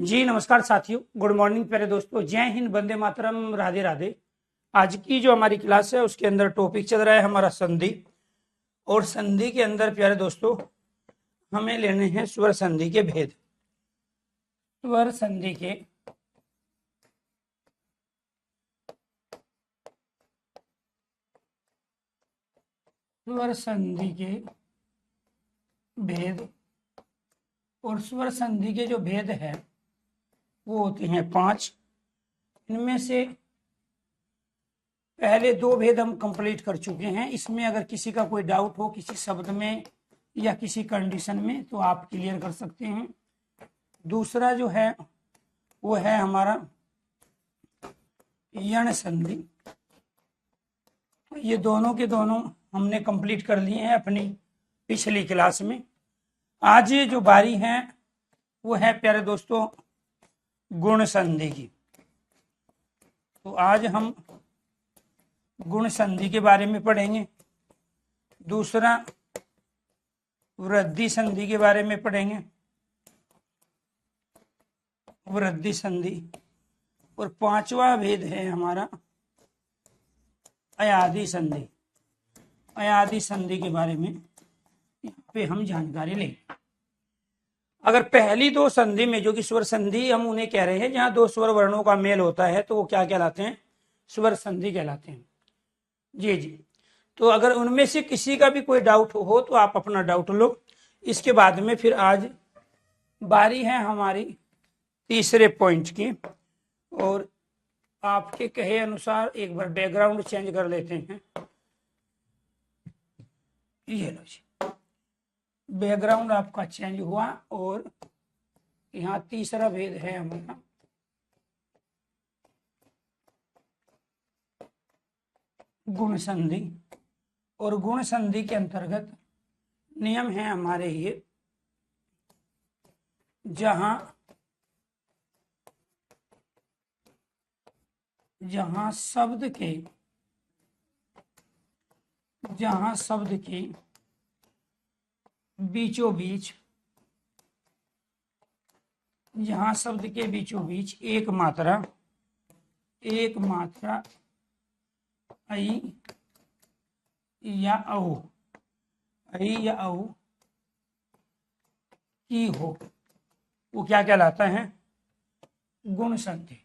जी नमस्कार साथियों, good morning प्यारे दोस्तों। जय हिंद, वंदे मातरम, राधे राधे। आज की जो हमारी क्लास है उसके अंदर टॉपिक चल रहा है हमारा संधि। और संधि के अंदर प्यारे दोस्तों हमें लेने हैं स्वर संधि के भेद। स्वर संधि के भेद। और स्वर संधि के जो भेद है वो होते हैं 5। इनमें से पहले 2 भेद हम कंप्लीट कर चुके हैं। इसमें अगर किसी का कोई डाउट हो किसी शब्द में या किसी कंडीशन में तो आप क्लियर कर सकते हैं। दूसरा जो है वो है हमारा यण संधि। ये दोनों के दोनों हमने कंप्लीट कर लिए हैं अपनी पिछली क्लास में। आज ये जो बारी है वो है प्यारे दोस्तों गुण संधि की। तो आज हम गुण संधि के बारे में पढ़ेंगे। दूसरा वृद्धि संधि के बारे में पढ़ेंगे, वृद्धि संधि। और 5वां भेद है हमारा अयादि संधि। अयादि संधि के बारे में यहाँ पे हम जानकारी लेंगे। अगर पहली 2 संधि में जो कि स्वर संधि हम उन्हें कह रहे हैं जहां 2 स्वर वर्णों का मेल होता है तो वो क्या कहलाते हैं? स्वर संधि कहलाते हैं। जी। तो अगर उनमें से किसी का भी कोई डाउट हो तो आप अपना डाउट लो। इसके बाद में फिर आज बारी है हमारी तीसरे पॉइंट की। और आपके कहे अनुसार एक बार बैकग्राउंड चेंज कर लेते हैं। ये लो जी, बैकग्राउंड आपका चेंज हुआ। और यहाँ तीसरा भेद है हमारा गुण संधि। और गुण संधि के अंतर्गत नियम है हमारे ये, जहां शब्द के बीचों बीच एक मात्रा ऐ या औ की हो वो क्या कहलाता है? गुण संधि।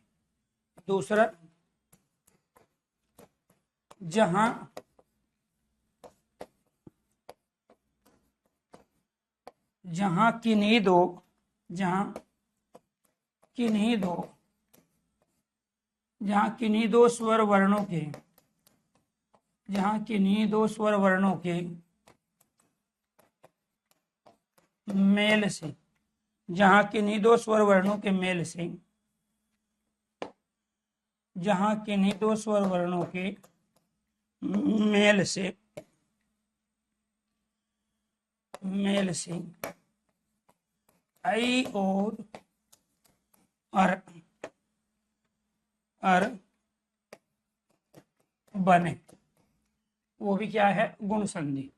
दूसरा, जहां किन्हीं दो स्वर वर्णों के मेल से ऐ और अर बने, वो भी क्या है? गुण संधि।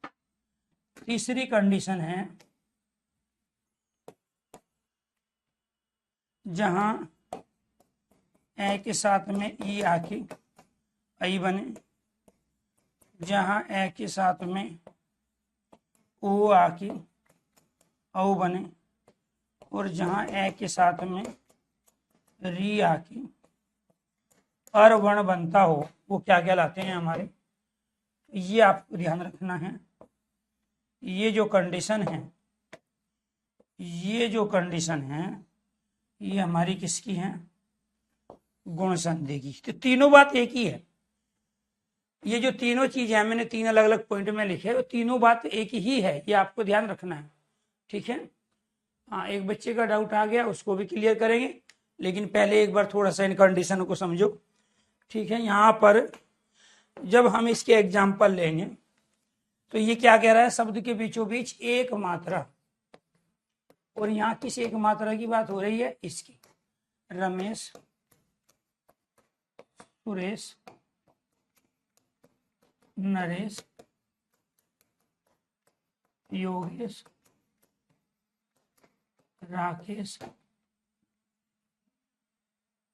तीसरी कंडीशन है जहां ए के साथ में ई आके ऐ बने, जहां ए के साथ में ओ आके औ बने, और जहां ए के साथ में री आके अर वर्ण बनता हो वो क्या कहलाते हैं हमारे? ये आपको ध्यान रखना है। ये जो कंडीशन है ये हमारी किसकी है? गुण संधि की। तो तीनों बात एक ही है। ये जो तीनों चीज है मैंने 3 अलग अलग पॉइंट में लिखे, वो तीनों बात एक ही है, ये आपको ध्यान रखना है। ठीक है। हाँ, एक बच्चे का डाउट आ गया, उसको भी क्लियर करेंगे, लेकिन पहले एक बार थोड़ा सा इन कंडीशन को समझो। ठीक है। यहाँ पर जब हम इसके एग्जाम्पल लेंगे तो ये क्या कह रहा है? शब्द के बीचों बीच एक मात्रा। और यहाँ किस एक मात्रा की बात हो रही है? इसकी। रमेश, सुरेश, नरेश, योगेश, राकेश,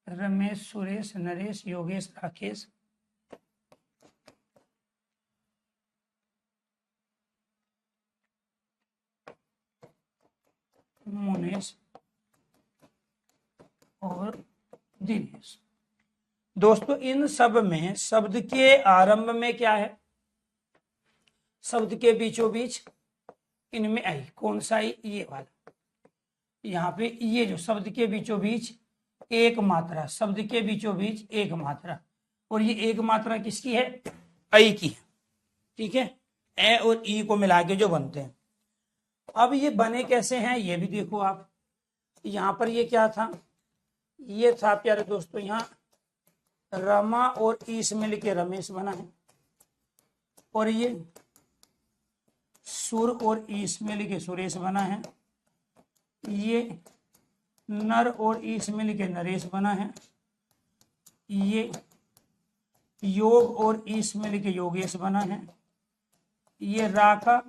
रमेश, सुरेश, नरेश, योगेश, राकेश, मुनेश और दिनेश। दोस्तों इन सब में शब्द के आरंभ में क्या है? शब्द के बीचों बीच इनमें आई, कौन सा आई? ये वाला। यहाँ पे ये जो शब्द के बीचों बीच एक मात्रा, शब्द के बीचों बीच एक मात्रा, और ये एक मात्रा किसकी है? आई की है। ठीक है, ए और ई को मिला के जो बनते हैं। अब ये बने कैसे हैं ये भी देखो आप। यहाँ पर ये क्या था? ये था प्यारे दोस्तों, यहाँ रमा और ई से मिलके रमेश बना है, और ये सुर और ई से मिलके सुरेश बना है, ये नर और ई से मिलके नरेश बना है, ये योग और ई से मिलके योगेश बना है, ये राका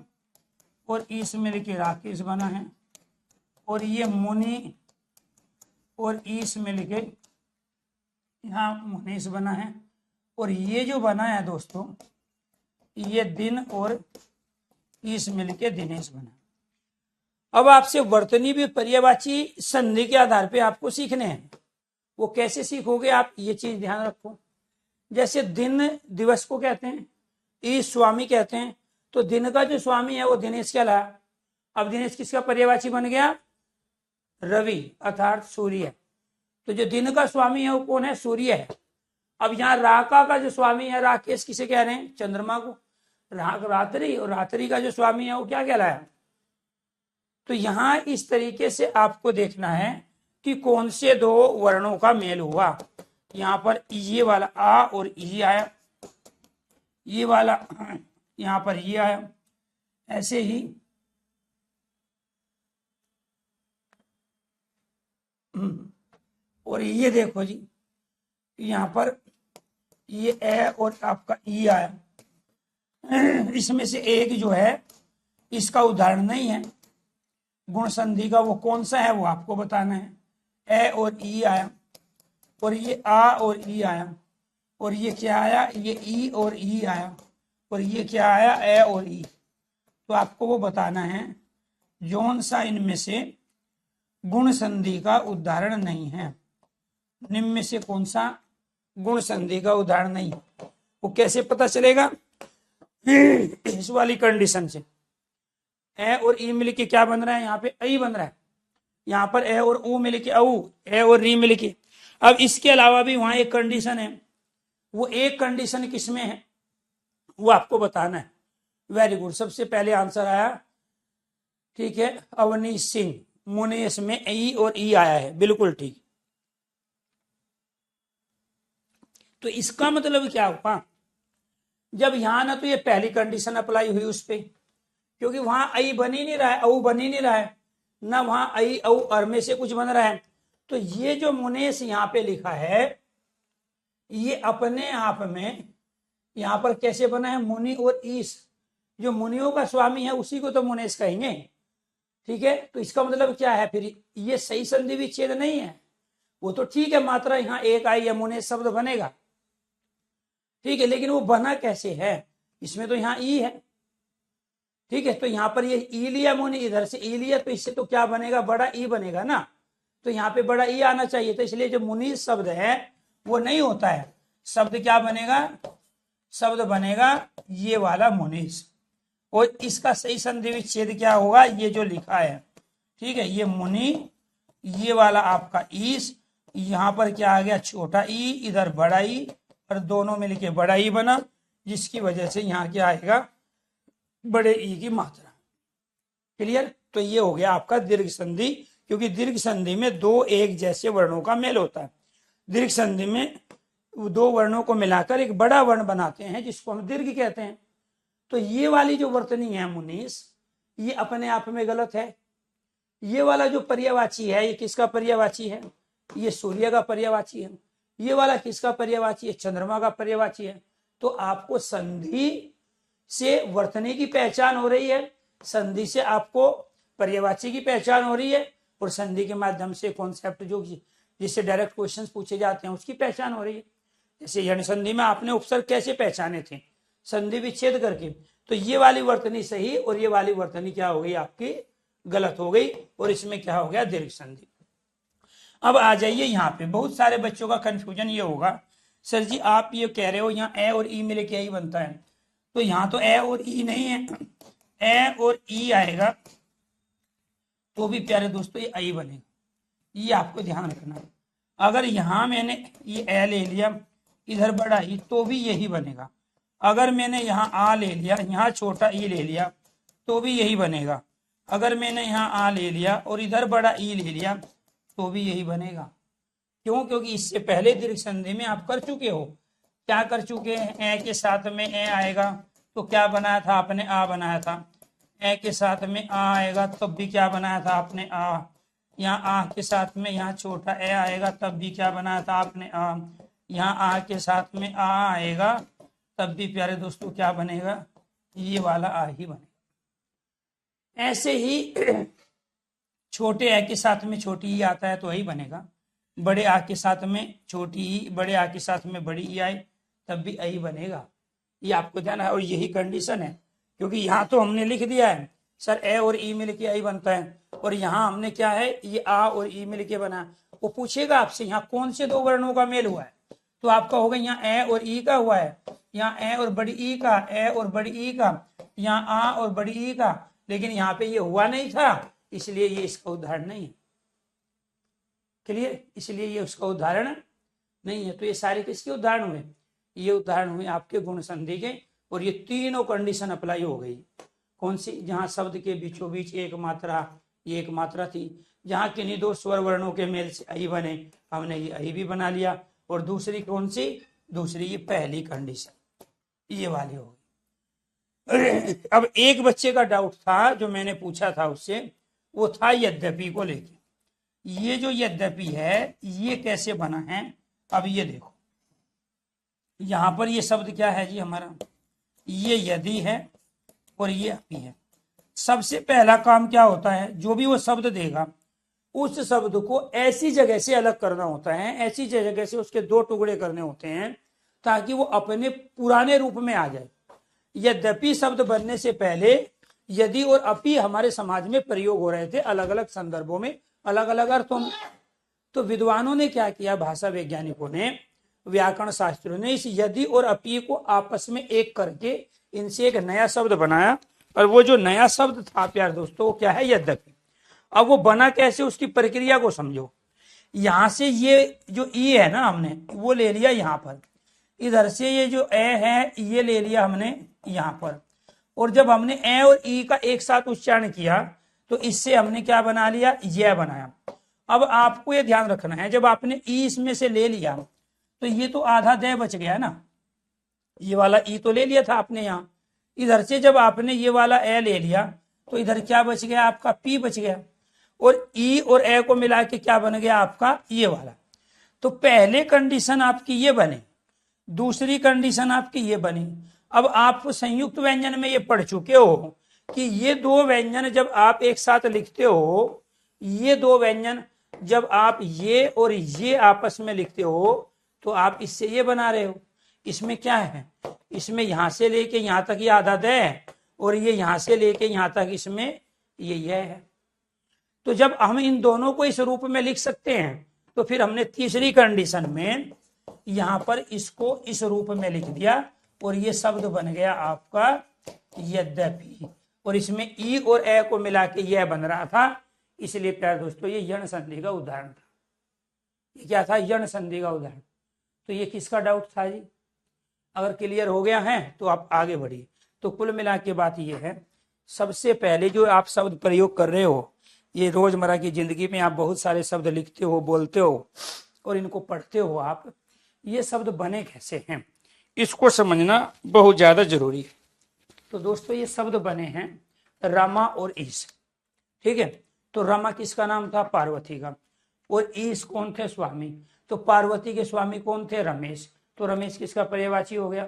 और ई से मिलके राकेश बना है, और ये मुनि और ई से मिलके यहाँ मुनीश बना है, और ये जो बना है दोस्तों ये दिन और ई से मिलके दिनेश बना। अब आपसे वर्तनी भी पर्यायवाची संधि के आधार पे आपको सीखने हैं। वो कैसे सीखोगे आप? ये चीज ध्यान रखो। जैसे दिन दिवस को कहते हैं, ई स्वामी कहते हैं, तो दिन का जो स्वामी है वो दिनेश कहलाया। अब दिनेश किसका पर्यायवाची बन गया? रवि अर्थात सूर्य। तो जो दिन का स्वामी है वो कौन है? सूर्य है। अब यहाँ राका का जो स्वामी है राकेश किसे कह रहे हैं? चंद्रमा को। रात्रि, और रात्रि का जो स्वामी है वो क्या कहलाया? तो यहाँ इस तरीके से आपको देखना है कि कौन से दो वर्णों का मेल हुआ। यहाँ पर ये वाला आ और ई आया, ये वाला यहाँ पर ये आया, ऐसे ही और ये देखो जी यहाँ पर ये ए और आपका ई आया। इसमें से एक जो है इसका उदाहरण नहीं है गुण संधि का, वो कौन सा है वो आपको बताना है। ए और ई आया, और ये आ और ई आया, और ये क्या आया? ये ई और ई आया, और ये क्या आया? ए और ई। तो आपको वो बताना है जौन सा इनमें से गुण संधि का उदाहरण नहीं है। निम्न में से कौन सा गुण संधि का उदाहरण नहीं है? वो कैसे पता चलेगा? इस वाली कंडीशन से। ए और ई मिलके क्या बन रहा है? यहाँ पे आई बन रहा है। यहाँ पर ए और ऊ मिलके औ, ए और री मिलके। अब इसके अलावा भी वहां एक कंडीशन है, वो एक कंडीशन किसमें है वो आपको बताना है। वेरी गुड, सबसे पहले आंसर आया, ठीक है, अवनीश सिंह। मुनेश में ई और ई आया है, बिल्कुल ठीक। तो इसका मतलब क्या हुआ? जब यहां ना तो ये पहली कंडीशन अप्लाई हुई उस पर, क्योंकि वहां आई बन ही नहीं रहा है, औ बन ही नहीं रहा है ना, वहां आई औ और में से कुछ बन रहा है। तो ये जो मुनेश यहाँ पे लिखा है ये अपने आप में यहाँ पर कैसे बना है? मुनि और ईश, जो मुनियों का स्वामी है उसी को तो मुनेश कहेंगे। ठीक है, तो इसका मतलब क्या है फिर? ये सही संधि विच्छेद नहीं है। वो तो ठीक है, मात्रा यहाँ एक आई है, मुनेश शब्द बनेगा, ठीक है, लेकिन वो बना कैसे है? इसमें तो यहाँ ई है, ठीक है, तो यहाँ पर ये ई लिया मुनि, इधर से ई लिया, तो इससे तो क्या बनेगा? बड़ा ई बनेगा ना, तो यहाँ पे बड़ा ई आना चाहिए। तो इसलिए जो मुनि शब्द है वो नहीं होता है। शब्द क्या बनेगा? शब्द बनेगा ये वाला मुनीस, और इसका सही संधि विच्छेद क्या होगा? ये जो लिखा है, ठीक है, ये मुनि, ये वाला आपका ईस, यहाँ पर क्या आ गया? छोटा ई, इधर बड़ा ई, और दोनों मिलके बड़ा ई बना, जिसकी वजह से यहाँ क्या आएगा? बड़े ई की मात्रा। क्लियर? तो ये हो गया आपका दीर्घ संधि, क्योंकि दीर्घ संधि में दो एक जैसे वर्णों का मेल होता है। दीर्घ संधि में दो वर्णों को मिलाकर एक बड़ा वर्ण बनाते हैं, जिसको हम दीर्घ कहते हैं। तो ये वाली जो वर्तनी है मुनीस, ये अपने आप में गलत है। ये वाला जो पर्यायवाची है, ये किसका पर्यायवाची है? ये सूर्य का पर्यायवाची है। ये वाला किसका पर्यायवाची है? चंद्रमा का पर्यायवाची है। तो आपको संधि से वर्तनी की पहचान हो रही है, संधि से आपको पर्यायवाची की पहचान हो रही है, और संधि के माध्यम से कॉन्सेप्ट जो जिससे डायरेक्ट क्वेश्चंस पूछे जाते हैं, उसकी पहचान हो रही है। जैसे यण संधि में आपने उपसर्ग कैसे पहचाने थे, संधि विच्छेद करके, तो ये वाली वर्तनी सही और ये वाली वर्तनी क्या हो गई आपकी गलत हो गई, और इसमें क्या हो गया दीर्घ संधि। अब आ जाइए यहाँ पे, बहुत सारे बच्चों का कंफ्यूजन ये होगा, सर जी आप ये कह रहे हो यहाँ ए और ई मिले क्या ही बनता है, तो यहाँ तो ए और ई नहीं है, ए और ई आएगा तो भी प्यारे दोस्तों ये आई बनेगा, ये आपको ध्यान रखना। अगर यहाँ मैंने ये ए ले लिया, इधर बड़ा ई, तो भी यही बनेगा। अगर मैंने यहाँ आ ले लिया, यहाँ छोटा ई ले लिया, तो भी यही बनेगा। अगर मैंने यहाँ आ ले लिया और इधर बड़ा ई ले लिया, तो भी यही बनेगा। क्यों? क्योंकि इससे पहले दीर्घ संधि में आप कर चुके हो। क्या कर चुके हैं? ए के साथ में ए आएगा तो क्या बनाया था आपने? आ बनाया था। ए के साथ में आ आएगा तब भी क्या बनाया था आपने? आ। यहाँ आ के साथ में यहाँ छोटा ए आएगा तब भी क्या बनाया था आपने? आ। यहाँ आ के साथ में आ आएगा तब भी प्यारे दोस्तों क्या बनेगा? ये वाला आ ही बनेगा। ऐसे ही छोटे ए के साथ में छोटी ई आता है तो यही बनेगा। बड़े आ के साथ में छोटी ई, बड़े आ के साथ में बड़ी ई आए तब भी आई बनेगा। ये आपको जाना है, और यही कंडीशन है, क्योंकि यहाँ तो हमने लिख दिया है सर ए और ई मिल के आई बनता है, और यहाँ हमने क्या है ये आ और ई मिल के बना। वो पूछेगा आपसे यहाँ कौन से दो वर्णों का मेल हुआ है, तो आपका होगा यहाँ ए और ई का हुआ है, यहाँ ए और बड़ी ई का, ए और बड़ी ई का, यहाँ आ और बड़ी ई का, लेकिन यहाँ पे ये हुआ नहीं था, इसलिए ये इसका उदाहरण नहीं है। क्लियर? इसलिए ये उसका उदाहरण नहीं है। तो ये सारे किसके उदाहरण हुए? ये उदाहरण हुए आपके गुण संधि के, और ये तीनों कंडीशन अप्लाई हो गई। कौन सी? जहां शब्द के बीचों बीच एक मात्रा, ये एक मात्रा थी, जहां किन्हीं दो स्वर वर्णों के मेल से आई बने, हमने ये आई भी बना लिया। और दूसरी कौन सी? दूसरी ये पहली कंडीशन, ये वाली हो गई। अब एक बच्चे का डाउट था जो मैंने पूछा था उससे, वो था यद्यपि को लेके। ये जो यद्यपि है ये कैसे बना है? अब ये देखो, यहां पर ये शब्द क्या है जी हमारा? ये यदि है और ये अपि है। सबसे पहला काम क्या होता है? जो भी वो शब्द देगा उस शब्द को ऐसी जगह से अलग करना होता है, ऐसी जगह से उसके दो टुकड़े करने होते हैं ताकि वो अपने पुराने रूप में आ जाए। यद्यपि शब्द बनने से पहले यदि और अपि हमारे समाज में प्रयोग हो रहे थे अलग अलग संदर्भों में, अलग अलग अर्थों में। तो विद्वानों ने क्या किया, भाषा वैज्ञानिकों ने, व्याकरण शास्त्रियों ने इस यदि और अपि को आपस में एक करके इनसे एक नया शब्द बनाया, और वो जो नया शब्द था प्यारे दोस्तों वो क्या है? यद्यपि। अब वो बना कैसे, उसकी प्रक्रिया को समझो। यहां से ये जो ई है ना हमने वो ले लिया यहाँ पर, इधर से ये जो ए है ये ले लिया हमने यहाँ पर, और जब हमने ए और ई का एक साथ उच्चारण किया तो इससे हमने क्या बना लिया? यह बनाया। अब आपको ये ध्यान रखना है, जब आपने ई इसमें से ले लिया तो ये तो आधा दे बच गया ना, ये वाला ई तो ले लिया था आपने यहाँ। इधर से जब आपने ये वाला ए ले लिया तो इधर क्या बच गया आपका? पी बच गया, और ई और ए को मिला के क्या बन गया आपका? ये वाला। तो पहले कंडीशन आपकी ये बनी, दूसरी कंडीशन आपकी ये बनी। अब आप संयुक्त व्यंजन में ये पढ़ चुके हो कि ये दो व्यंजन जब आप एक साथ लिखते हो, ये दो व्यंजन जब आप ये और ये आपस में लिखते हो तो आप इससे ये बना रहे हो। इसमें क्या है? इसमें यहां से लेके यहां तक ये आधा दे है, और ये यहां से लेके यहां तक इसमें ये है। तो जब हम इन दोनों को इस रूप में लिख सकते हैं तो फिर हमने तीसरी कंडीशन में यहां पर इसको इस रूप में लिख दिया, और ये शब्द बन गया आपका यद्यपि, और इसमें ई और ए को मिला के यह बन रहा था। इसलिए प्यारे दोस्तों ये यण संधि का उदाहरण था। ये क्या था? यण संधि का उदाहरण। तो ये किसका डाउट था जी? अगर क्लियर हो गया है तो आप आगे बढ़िए। तो कुल मिला के बात ये है, सबसे पहले जो आप शब्द प्रयोग कर रहे हो, ये रोजमर्रा की जिंदगी में आप बहुत सारे शब्द लिखते हो, बोलते हो और इनको पढ़ते हो आप, ये शब्द बने कैसे हैं इसको समझना बहुत ज्यादा जरूरी है। तो दोस्तों ये शब्द बने हैं रमा और ईश, ठीक है। तो रमा किसका नाम था? पार्वती का। और ईश कौन थे? स्वामी। तो पार्वती के स्वामी कौन थे? रमेश। तो रमेश किसका पर्यायवाची हो गया?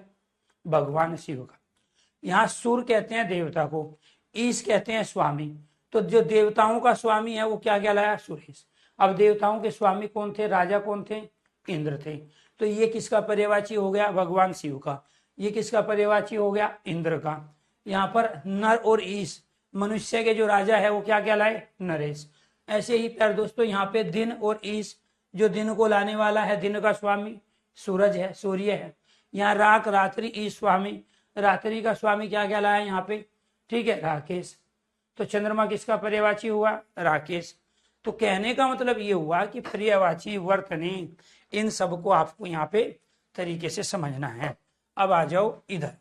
भगवान शिव का। यहाँ सुर कहते हैं देवता को, ईश कहते हैं स्वामी। तो जो देवताओं का स्वामी है वो क्या कहलाया? सुरेश। अब देवताओं के स्वामी कौन थे, राजा कौन थे, इंद्र थे। तो ये किसका पर्यायवाची हो गया, भगवान शिव का। ये किसका पर्यायवाची हो गया, इंद्र का। यहाँ पर नर और ईश, मनुष्य के जो राजा है वो क्या कहलाए, नरेश। ऐसे ही प्यारे दोस्तों यहाँ पे दिन और ईश, जो दिन को लाने वाला है, दिन का स्वामी सूरज है, सूर्य है। यहाँ राख, रात्रि, ईश स्वामी, रात्रि का स्वामी क्या कहलाया यहाँ पे, ठीक है, राकेश। तो चंद्रमा किसका पर्यायवाची हुआ, राकेश। तो कहने का मतलब ये हुआ कि पर्यायवाची वर्तनी, इन सबको आपको यहाँ पे तरीके से समझना है। अब आ जाओ इधर,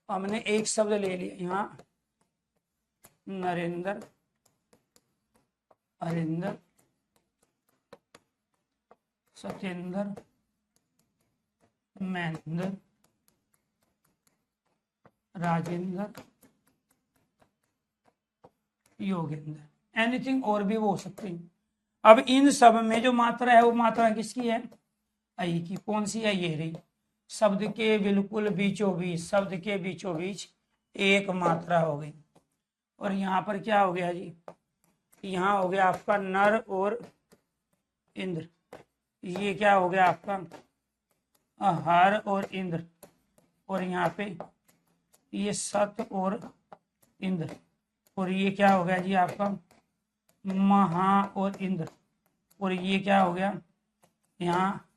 हमने एक शब्द ले लिया यहाँ, नरेंद्र, हरिंदर, सत्येंद्र, महेंद्र, राजेंद्र, योगेंद्र, एनीथिंग और भी वो हो सकते हैं। अब इन सब में जो मात्रा है वो मात्रा किसकी है, आई की। कौन सी है, ये रही। शब्द के बिल्कुल बीचों बीच, शब्द के बीचों बीच एक मात्रा हो गई। और यहाँ पर क्या हो गया जी, यहाँ हो गया आपका नर और इंद्र। ये क्या हो गया आपका, हर और इंद्र। और यहाँ पे ये सत और इंद्र। और ये क्या हो गया जी आपका, महा और इंद्र। और ये क्या हो गया यहाँ,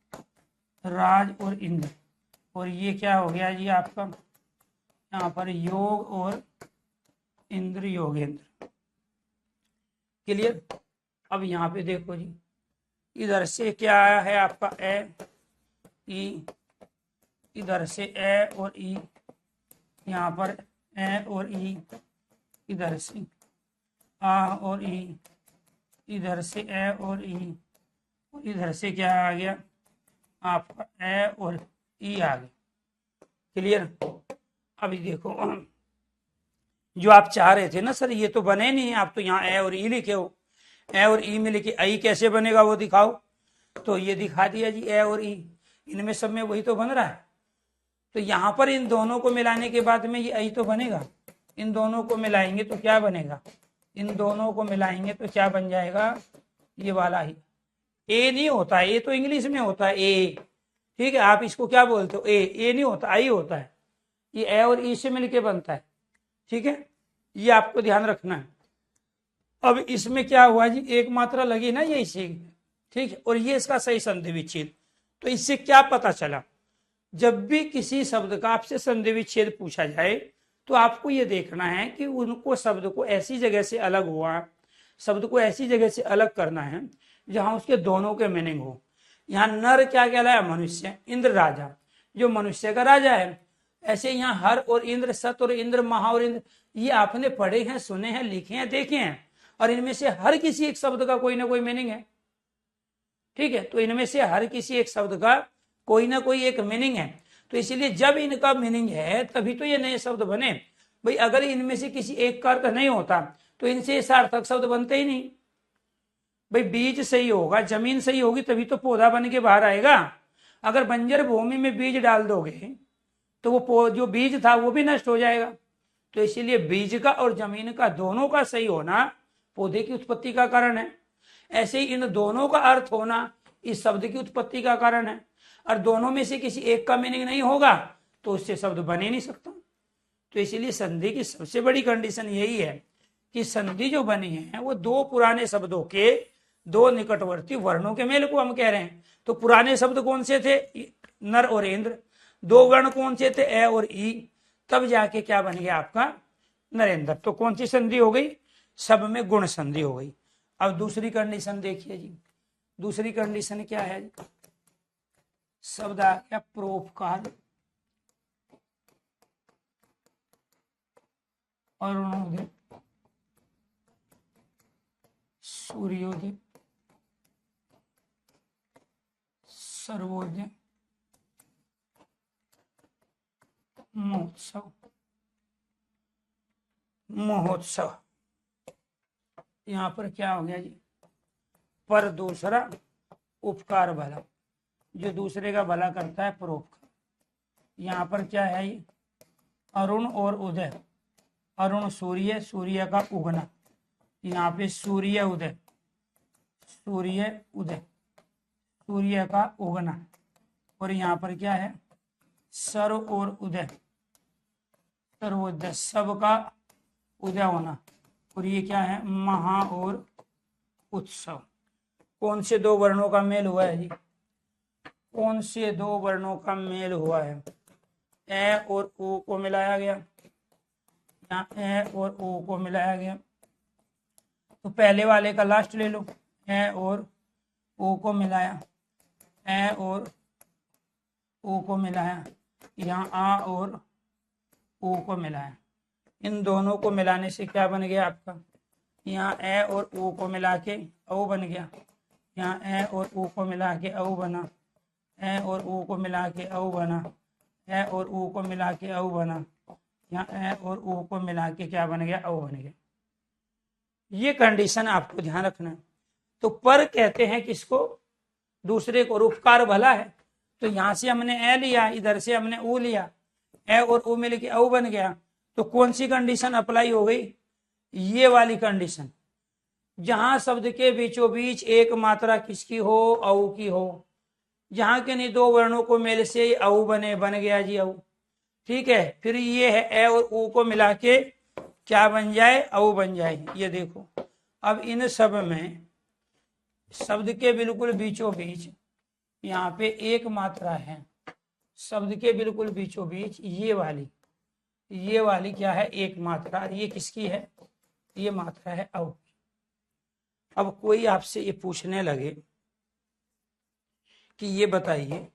राज और इंद्र। और ये क्या हो गया जी आपका, यहाँ पर योग और इंद्र, योगेंद्र। क्लियर। अब यहाँ पे देखो जी, इधर से क्या आया है आपका ए, ई, इधर से ए और ई, यहाँ पर ए और ई, इधर से आ और ई, इधर से ए और ई, और इधर से क्या आ गया आपका ए और ई आ गया। क्लियर। अभी देखो, जो आप चाह रहे थे ना सर ये तो बने नहीं, आप तो यहाँ ए और ई लिखे हो, ए और ई में लिखे, आई कैसे बनेगा वो दिखाओ। तो ये दिखा दिया जी, ए और ई, इनमें सब में वही तो बन रहा है। तो यहाँ पर इन दोनों को मिलाने के बाद में ये आई तो बनेगा। इन दोनों को मिलाएंगे तो क्या बनेगा, इन दोनों को मिलाएंगे तो क्या बन जाएगा, ये वाला ही। ए नहीं होता, ए तो इंग्लिश में होता है ए, ठीक है, आप इसको क्या बोलते हो, ए नहीं होता, आई होता है। ये ए और ई से मिलके बनता है, ठीक है, ये आपको ध्यान रखना है। अब इसमें क्या हुआ जी, एक मात्रा लगी ना ये इसे, ठीक है, और ये इसका सही संधि विच्छेद। तो इससे क्या पता चला, जब भी किसी शब्द का आपसे संधि विच्छेद पूछा जाए तो आपको ये देखना है कि उनको शब्द को ऐसी जगह से अलग हुआ, शब्द को ऐसी जगह से अलग करना है जहां उसके दोनों के मीनिंग हो। यहाँ नर क्या कहलाया, मनुष्य, इंद्र राजा, जो मनुष्य का राजा है। ऐसे यहाँ हर और इंद्र, सत और इंद्र, महा और इंद्र, ये आपने पढ़े हैं, सुने हैं, लिखे हैं, देखे हैं, और इनमें से हर किसी एक शब्द का कोई ना कोई मीनिंग है, ठीक है। तो इनमें से हर किसी एक शब्द का कोई ना कोई एक मीनिंग है। तो इसीलिए जब इनका मीनिंग है तभी तो ये नए शब्द बने। भाई अगर इनमें से किसी एक का अर्थ नहीं होता तो इनसे सार्थक शब्द बनते ही नहीं। भाई बीज सही होगा, जमीन सही होगी तभी तो पौधा बन के बाहर आएगा। अगर बंजर भूमि में बीज डाल दोगे तो वो जो बीज था वो भी नष्ट हो जाएगा। तो इसीलिए बीज का और जमीन का दोनों का सही होना पौधे की उत्पत्ति का कारण है। ऐसे ही इन दोनों का अर्थ होना इस शब्द की उत्पत्ति का कारण है। और दोनों में से किसी एक का मीनिंग नहीं होगा तो उससे शब्द बन ही नहीं सकता। तो इसीलिए संधि की सबसे बड़ी कंडीशन यही है कि संधि जो बनी है वो दो पुराने शब्दों के दो निकटवर्ती वर्णों के मेल को हम कह रहे हैं। तो पुराने शब्द कौन से थे, नर और इंद्र, दो वर्ण कौन से थे, ए और ई, तब जाके क्या बन गया आपका नरेंद्र। तो कौन सी संधि हो गई, सब में गुण संधि हो गई। अब दूसरी कंडीशन देखिए जी, दूसरी कंडीशन क्या है, शब्द आ गया परोपकार, अरुणोदय, सूर्योदय, सर्वोदय, महोत्सव, महोत्सव। यहां पर क्या हो गया जी, पर दूसरा उपकार भला, जो दूसरे का भला करता है परोपकार। यहाँ पर क्या है ये, अरुण और उदय, अरुण सूर्य, सूर्य का उगना, यहाँ पे सूर्य उदय, सूर्य उदय, सूर्य का उगना। और यहाँ पर क्या है, सर्व और उदय, सर्वोदय, सबका उदय होना। और ये क्या है, महा और उत्सव। कौन से दो वर्णों का मेल हुआ है जी, कौन से दो वर्णों का मेल हुआ है? ए और ओ को मिलाया गया, यहाँ ए और ओ को मिलाया गया। तो पहले वाले का लास्ट ले लो, ए और ओ को मिलाया, ए और ओ को मिलाया, यहाँ आ और ओ को मिलाया। इन दोनों को मिलाने से क्या बन गया आपका, यहाँ ए और ओ को मिला के औ बन गया, यहाँ ए और ओ को मिला के औ बना, ए और ओ को मिला के औ बना, ए और ओ को मिला के औ बना, यहाँ ए और ओ को मिला के क्या बन गया, औ बन गया। ये कंडीशन आपको ध्यान रखना है। तो पर कहते हैं किसको, दूसरे को। उपकार भला है, तो यहां से हमने ए लिया, इधर से हमने ओ लिया, ए और ओ मिल के औ बन गया। तो कौन सी कंडीशन अप्लाई हो गई, ये वाली कंडीशन, जहां शब्द के बीचों बीच एक मात्रा किसकी हो, औ की हो। जहां के नहीं दो वर्णों को मेल से औ बने, बन गया जी औ। ठीक है, फिर ये है ए और ओ को मिला के क्या बन जाए, औ बन जाए। ये देखो, अब इन सब में शब्द के बिल्कुल बीचों बीच यहाँ पे एक मात्रा है, शब्द के बिल्कुल बीचों बीच ये वाली क्या है, एक मात्रा। ये किसकी है, ये मात्रा है औ। अब कोई आपसे ये पूछने लगे कि ये बताइए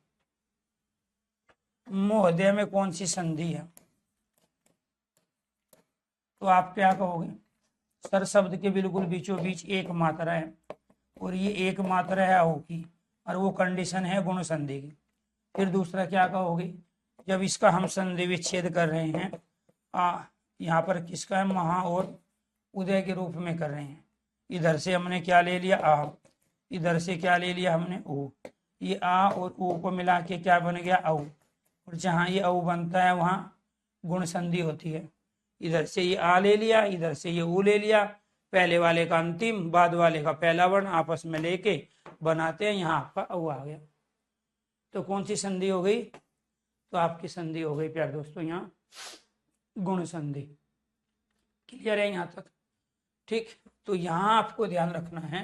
महोदय में कौन सी संधि है, तो आप क्या कहोगे, सर शब्द के बिल्कुल बीचों बीच एक मात्रा है, और ये एक मात्रा है औ की, और वो कंडीशन है गुण संधि की। फिर दूसरा क्या कहोगे, जब इसका हम संधि विच्छेद कर रहे हैं, यहाँ पर किसका है, महा और उदय के रूप में कर रहे हैं। इधर से हमने क्या ले लिया, आ, इधर से क्या ले लिया हमने, ओ। ये आ और ओ को मिला के क्या बन गया, औ। और जहाँ ये औ बनता है वहाँ गुण संधि होती है। इधर से ये आ ले लिया, इधर से ये ऊ ले लिया, पहले वाले का अंतिम, बाद वाले का पहला वर्ण आपस में लेके बनाते हैं, यहाँ आपका औ आ गया। तो कौन सी संधि हो गई, तो आपकी संधि हो गई प्यारे दोस्तों यहाँ गुण संधि। क्लियर है यहाँ तक, ठीक। तो यहाँ आपको ध्यान रखना है।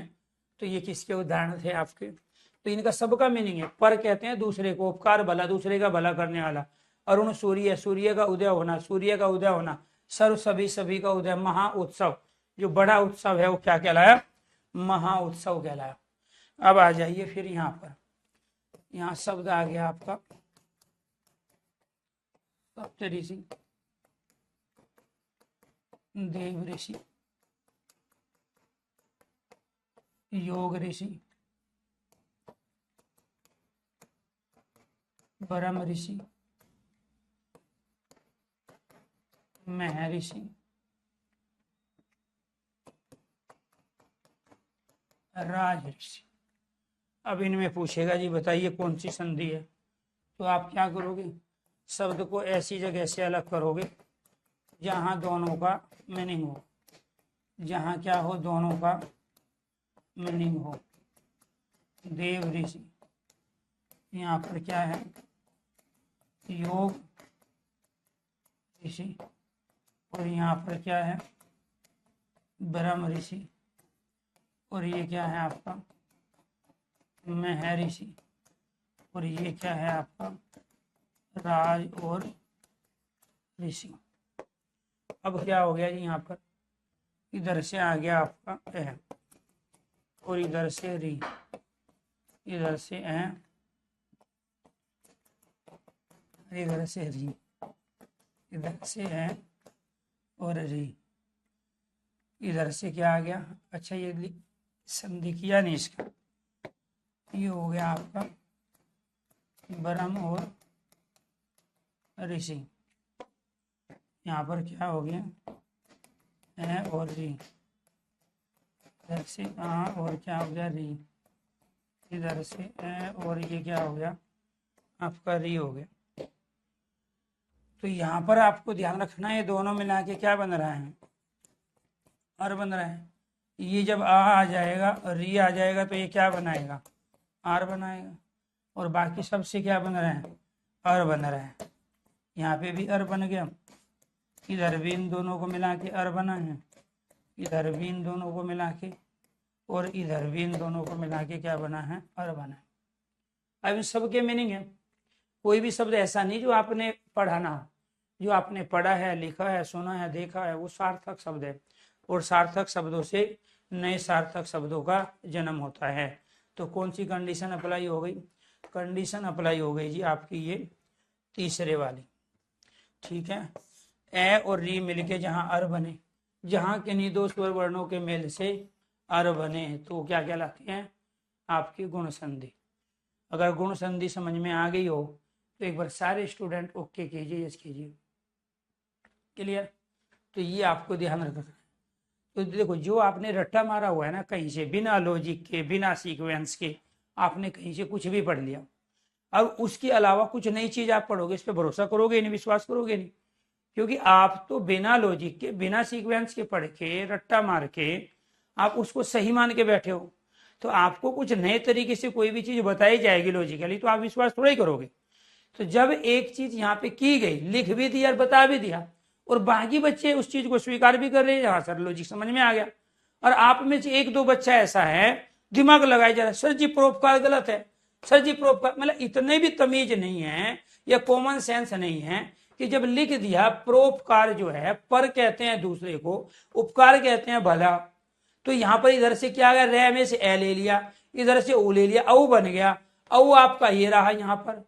तो ये किसके उदाहरण थे आपके, तो इनका सबका मीनिंग है। पर कहते हैं दूसरे को, उपकार भला, दूसरे का भला करने वाला। अरुण सूर्य, सूर्य का उदय होना, सूर्य का उदय होना। सर्व सभी, सभी का उदय। महा उत्सव, जो बड़ा उत्सव है वो क्या कहलाया, महा उत्सव कहलाया। अब आ जाइए फिर यहाँ पर, यहाँ शब्द आ गया आपका सप्त ऋषि, देव ऋषि, योग ऋषि, ब्रह्म ऋषि, महर्षि, राजऋषि। अब इनमें पूछेगा जी बताइए कौन सी संधि है, तो आप क्या करोगे, शब्द को ऐसी जगह से अलग करोगे जहां दोनों का मीनिंग हो, जहां क्या हो, दोनों का मीनिंग हो। देव ऋषि, यहाँ पर क्या है, योग ऋषि, और यहाँ पर क्या है, ब्रह्म ऋषि, और ये क्या है आपका, महर्षि, और ये क्या है आपका, राज और ऋषि। अब क्या हो गया जी, यहाँ पर इधर से आ गया आपका ए, और इधर से री, इधर से ए, इधर से री, इधर से ए और री, इधर से क्या आ गया, अच्छा ये संधि किया नहीं इसका, ये हो गया आपका ब्रह्म और ऋषि। यहाँ पर क्या हो गया, ए और री, इधर से आ और क्या हो गया, री, इधर से ए और ये क्या हो गया आपका, री हो गया। तो यहाँ पर आपको ध्यान रखना है, ये दोनों मिला के क्या बन रहा है, अर बन रहा है। ये जब आ जाएगा, री आ जाएगा, तो ये क्या बनाएगा, आर बनाएगा। और बाकी सबसे क्या बन रहा है, अर बन रहा है। यहाँ पे भी अर बन गया, इधर भी इन दोनों को मिला के अर बना है, इधर भी इन दोनों को मिला के, और इधर भी इन दोनों को मिला के क्या बना है, अर बना है। अब इन सबके मीनिंग है, कोई भी शब्द ऐसा नहीं जो आपने पढ़ा ना हो, जो आपने पढ़ा है, लिखा है, सुना है, देखा है, वो सार्थक शब्द है। और सार्थक शब्दों से नए सार्थक शब्दों का जन्म होता है। तो कौन सी कंडीशन अप्लाई हो गई, कंडीशन अप्लाई हो गई जी आपकी ये तीसरे वाली, ठीक है। ए और री मिलके जहां अर बने, जहां किन्हीं दो स्वर वर्णों के मेल से अर बने, तो क्या कहलाती है, आपकी गुण संधि। अगर गुण संधि समझ में आ गई हो तो एक बार सारे स्टूडेंट ओके कीजिए, यस कीजिए। क्लियर। तो ये आपको ध्यान रखना है। तो देखो, जो आपने रट्टा मारा हुआ है ना कहीं से, बिना लॉजिक के, बिना सीक्वेंस के, आपने कहीं से कुछ भी पढ़ लिया, अब उसके अलावा कुछ नई चीज आप पढ़ोगे, इस पर भरोसा करोगे नहीं, विश्वास करोगे नहीं। क्योंकि आप तो बिना लॉजिक के, बिना सीक्वेंस के पढ़ के, रट्टा मार के आप उसको सही मान के बैठे हो। तो आपको कुछ नए तरीके से कोई भी चीज बताई जाएगी लॉजिकली, तो आप विश्वास थोड़ा ही करोगे। तो जब एक चीज यहाँ पे की गई, लिख भी दिया और बता भी दिया, और बाकी बच्चे उस चीज को स्वीकार भी कर रहे हैं, हाँ सर लॉजिक समझ में आ गया, और आप में से एक दो बच्चा ऐसा है दिमाग लगाया जा रहा है, सर जी परोपकार गलत है, सर जी परोपकार, मतलब इतने भी तमीज नहीं है या कॉमन सेंस नहीं है कि जब लिख दिया परोपकार जो है, पर कहते हैं दूसरे को, उपकार कहते हैं भला, तो यहां पर इधर से क्या आ गया, रे में से ए ले लिया, इधर से ओ ले लिया, औ बन गया, औ आपका ये रहा यहां पर।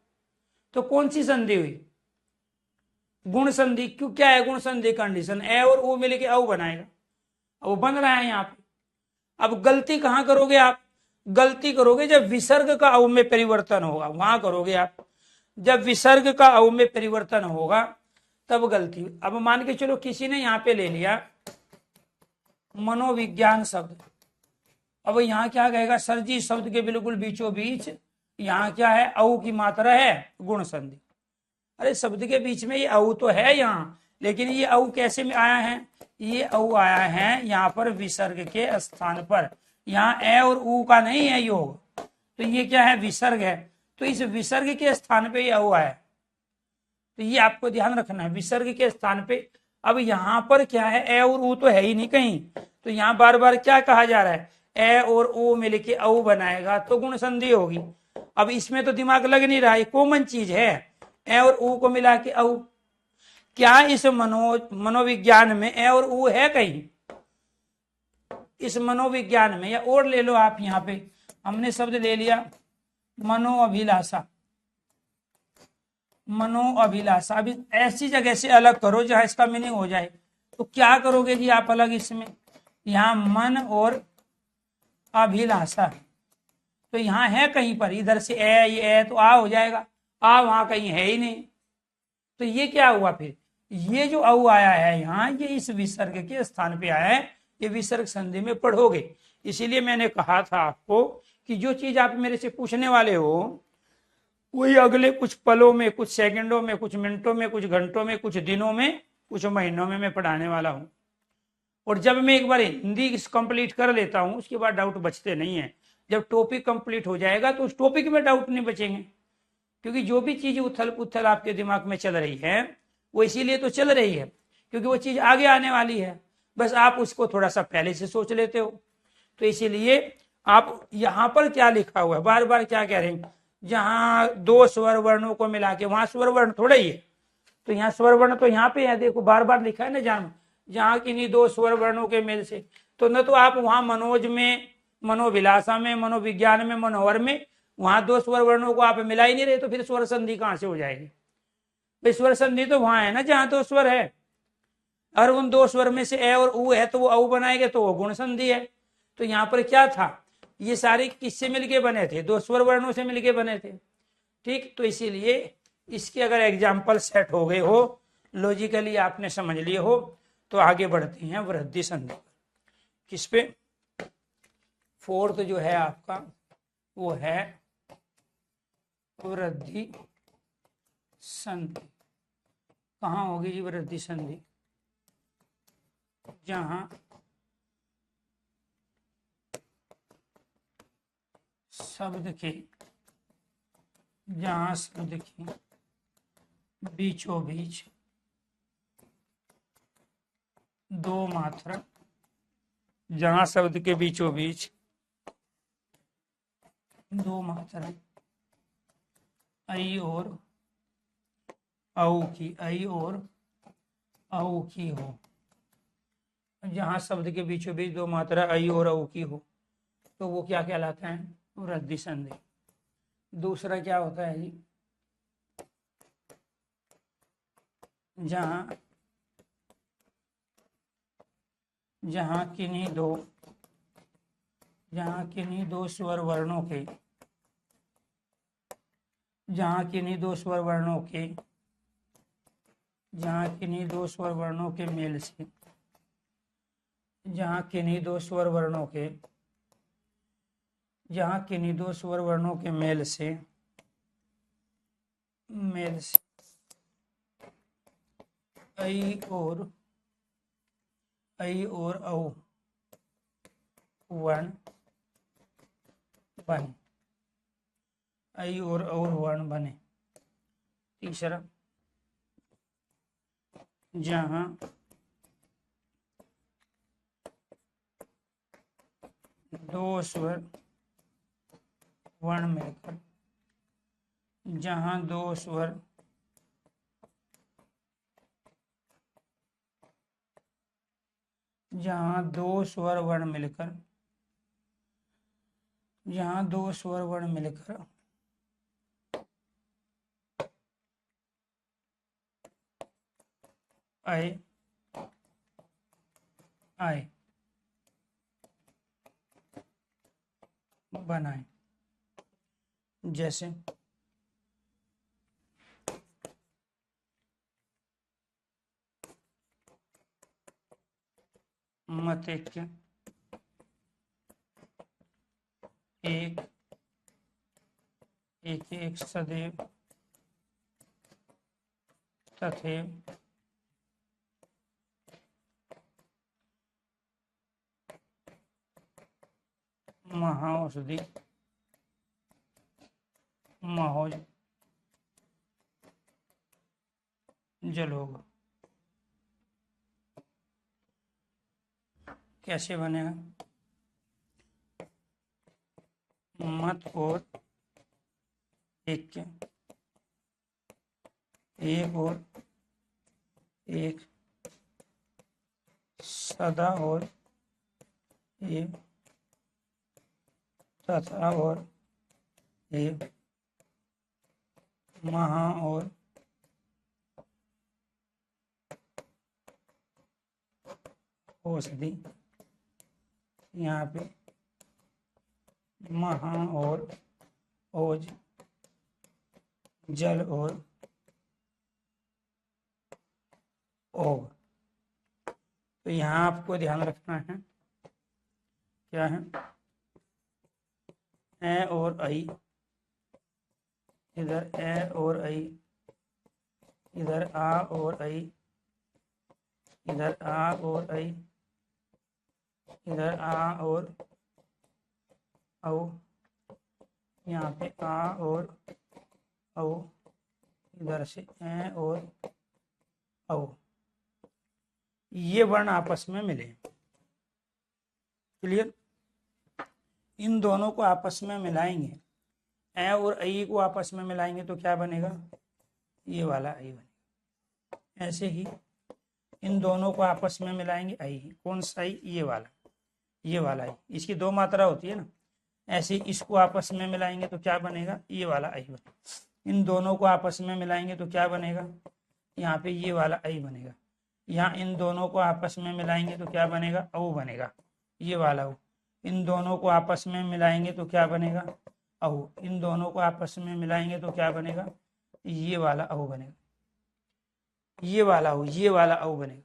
तो कौन सी संधि हुई, गुण संधि। क्यों, क्या है गुण संधि कंडीशन, ए और ओ मिलके औ बनाएगा, वो बन रहा है यहाँ पे। अब गलती कहां करोगे आप, गलती करोगे जब विसर्ग का औ में परिवर्तन होगा, वहां करोगे आप। जब विसर्ग का औ में परिवर्तन होगा तब गलती। अब मान के चलो किसी ने यहाँ पे ले लिया मनोविज्ञान शब्द, अब यहाँ क्या कहेगा, सर जी शब्द के बिल्कुल बीचों बीच यहाँ क्या है, औ की मात्रा है, गुण संधि। अरे शब्द के बीच में ये औ तो है यहाँ, लेकिन ये औ कैसे में आया है, ये औ आया है यहाँ पर विसर्ग के स्थान पर, यहाँ ए और ऊ का नहीं है योग, तो ये क्या है, विसर्ग है, तो इस विसर्ग के स्थान पे ये औ आया। तो ये आपको ध्यान रखना है, विसर्ग के स्थान पे। अब यहाँ पर क्या है, ए और ऊ तो है ही नहीं कहीं, तो यहाँ बार बार क्या कहा जा रहा है, ए और ओ मिलके औ बनाएगा तो गुण संधि होगी। अब इसमें तो दिमाग लग नहीं रहा है, कॉमन चीज है, ए और ऊ को मिला के औ। क्या इस मनोविज्ञान में ए और ऊ है कहीं, इस मनोविज्ञान में, या और ले लो आप, यहाँ पे हमने शब्द ले लिया मनोअभिलाषा, मनोअभिलाषा। अभी ऐसी जगह से अलग करो जहां इसका मीनिंग हो जाए, तो क्या करोगे जी आप अलग इसमें, यहाँ मन और अभिलाषा, तो यहाँ है कहीं पर, इधर से ये तो आ हो जाएगा, आ वहां कहीं है ही नहीं, तो ये क्या हुआ फिर, ये जो औ आया है यहाँ, ये इस विसर्ग के स्थान पे आया है, ये विसर्ग संधि में पढ़ोगे। इसीलिए मैंने कहा था आपको कि जो चीज आप मेरे से पूछने वाले हो वही अगले कुछ पलों में, कुछ सेकंडों में, कुछ मिनटों में, कुछ घंटों में, कुछ दिनों में, कुछ महीनों में मैं पढ़ाने वाला हूं। और जब मैं एक बार हिंदी कंप्लीट कर लेता हूं उसके बाद डाउट बचते नहीं है। जब टॉपिक कंप्लीट हो जाएगा तो उस टॉपिक में डाउट नहीं बचेंगे, क्योंकि जो भी चीज उथल पुथल आपके दिमाग में चल रही है वो इसीलिए तो चल रही है क्योंकि वो चीज आगे आने वाली है, बस आप उसको थोड़ा सा पहले से सोच लेते हो। तो इसीलिए आप यहाँ पर क्या लिखा हुआ है, बार बार क्या कह रहे हैं, जहां दो स्वर वर्णों को मिला के, वहां स्वर वर्ण थोड़ा ही है, तो यहाँ स्वर वर्ण तो यहाँ पे है, देखो बार बार लिखा है ना, जहां किन्हीं दो स्वर वर्णों के मेल से, तो न तो आप वहां मनोज में, मनोविलासा में, मनोविज्ञान में, मनोहर में वहां दो स्वर वर्णों को आप मिला ही नहीं रहे, तो फिर स्वर संधि कहां से हो जाएगी भाई, स्वर संधि तो वहां है ना जहां दो स्वर है, और उन दो स्वर में से ए और ऊ है तो वो औ बनाएंगे तो वो गुण संधि है। तो यहाँ पर क्या था, ये सारे किससे मिलके बने थे, दो स्वर वर्णों से मिलके बने थे, ठीक। तो इसीलिए इसके अगर एग्जाम्पल सेट हो गए हो, लॉजिकली आपने समझ लिए हो, तो आगे बढ़ते हैं वृद्धि संधि। किस पे, फोर्थ जो है आपका वो है वृद्धि संधि। कहाँ होगी जी वृद्धि संधि, जहां शब्द के जहां शब्द के बीचों बीच दो मात्रा, जहां शब्द के बीचों बीच दो मात्रा आई और औ की, आई और औ की हो, जहां शब्द के बीचों बीच दो मात्रा आई और औ की हो तो वो क्या कहलाता है? वृद्धि संधि। दूसरा क्या होता है जी? जहां जहां किन्हीं दो स्वर वर्णों के, जहां किन्हीं दो स्वर वर्णों के मेल से, जहां किन्हीं दो स्वर वर्णों के मेल से ऐ और औ वर्ण बने, ऐ और औ वर्ण बने। तीसरा, जहां दो स्वर वर्ण मिलकर, जहां दो स्वर वर्ण मिलकर, आए बनाए। जैसे मत एक सदैव तथैव, महाऔषधि महोज जलोग। कैसे बनेगा? मत और एक और एक, सदा और एक, तथा और एक, महा और औषधि। यहाँ पे महा और ओज, जल और ओग। तो यहाँ आपको ध्यान रखना है, क्या है? ए और आई, इधर ए और आई, इधर आ और आई, इधर आ और आई, इधर आ और औ, यहाँ पे आ और औ, इधर से ए और औ, ये वर्ण आपस में मिले। क्लियर? इन दोनों को आपस में मिलाएंगे, ए और आई को आपस में मिलाएंगे तो क्या बनेगा? ये वाला आई बनेगा। ऐसे ही इन दोनों को आपस में मिलाएंगे, आई, कौन सा आई? ये वाला आई। इसकी दो मात्रा होती है ना। ऐसे इसको आपस में मिलाएंगे तो क्या बनेगा? ये वाला आई बनेगा। इन दोनों को आपस में मिलाएंगे तो क्या बनेगा? यहाँ पे ये वाला आई बनेगा। यहाँ इन दोनों को आपस में मिलाएंगे तो क्या बनेगा? औ बनेगा, ये वाला औ। इन दोनों को आपस में मिलाएंगे तो क्या बनेगा? औ। इन दोनों को आपस में मिलाएंगे तो क्या बनेगा? ये वाला औ बनेगा, ये वाला औ, ये वाला औ बनेगा।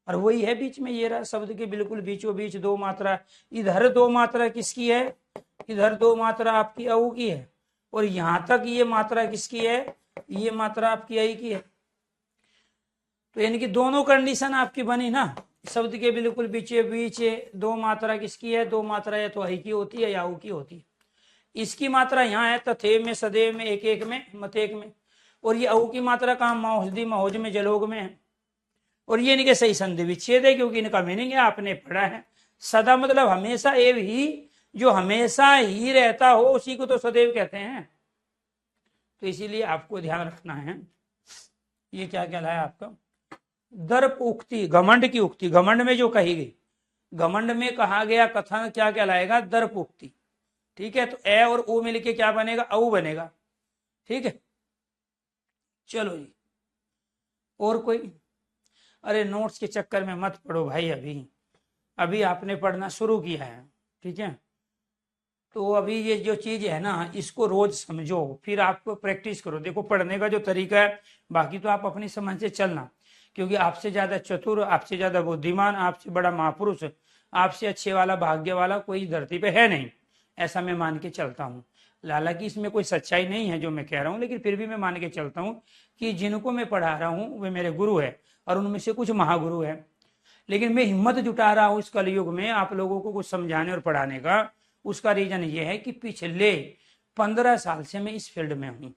और वही है बीच में, ये रहा शब्द के बिल्कुल बीचों बीच दो मात्रा। इधर दो मात्रा किसकी है? इधर दो मात्रा आपकी औ की है, और यहां तक ये मात्रा किसकी है? ये मात्रा आपकी आई की है। तो यानी कि दोनों कंडीशन आपकी बनी ना। शब्द के बिल्कुल बीच दो मात्रा किसकी है? दो मात्रा या तो आई की होती है या औ की होती है। इसकी मात्रा यहाँ है तथे में, सदैव में, एक एक में, मत एक में। और ये औ की मात्रा कहाँ, मौजदी, मौज में, जलोग में है। और ये इनके सही संधि विच्छेद है, क्योंकि इनका मीनिंग है आपने पढ़ा है। सदा मतलब हमेशा, एव ही, जो हमेशा ही रहता हो उसी को तो सदैव कहते हैं। तो इसीलिए आपको ध्यान रखना है। ये क्या कहलाया आपका, दर्प उक्ति, घमंड की उक्ति, घमंड में जो कही गई, घमंड में कहा गया कथन क्या कहलाएगा, दर्प उक्ति। ठीक है, तो ए और ओ मिलके क्या बनेगा, औ बनेगा। ठीक है, चलो जी, और कोई। अरे नोट्स के चक्कर में मत पढ़ो भाई, अभी अभी आपने पढ़ना शुरू किया है। ठीक है, तो अभी ये जो चीज है ना, इसको रोज समझो, फिर आपको प्रैक्टिस करो। देखो पढ़ने का जो तरीका है, बाकी तो आप अपनी समझ से चलना, क्योंकि आपसे ज्यादा चतुर, आपसे ज्यादा बुद्धिमान, आपसे बड़ा महापुरुष, आपसे अच्छे वाला, भाग्य वाला कोई धरती पे है नहीं, ऐसा मैं मान के चलता हूँ। हालांकि इसमें कोई सच्चाई नहीं है जो मैं कह रहा हूँ, लेकिन फिर भी मैं मान के चलता हूँ कि जिनको मैं पढ़ा रहा हूँ वे मेरे गुरु है, और उनमें से कुछ महागुरु है। लेकिन मैं हिम्मत जुटा रहा हूँ इस कलयुग में आप लोगों को कुछ समझाने और पढ़ाने का। उसका रीजन ये है कि पिछले 15 साल से मैं इस फील्ड में हूँ,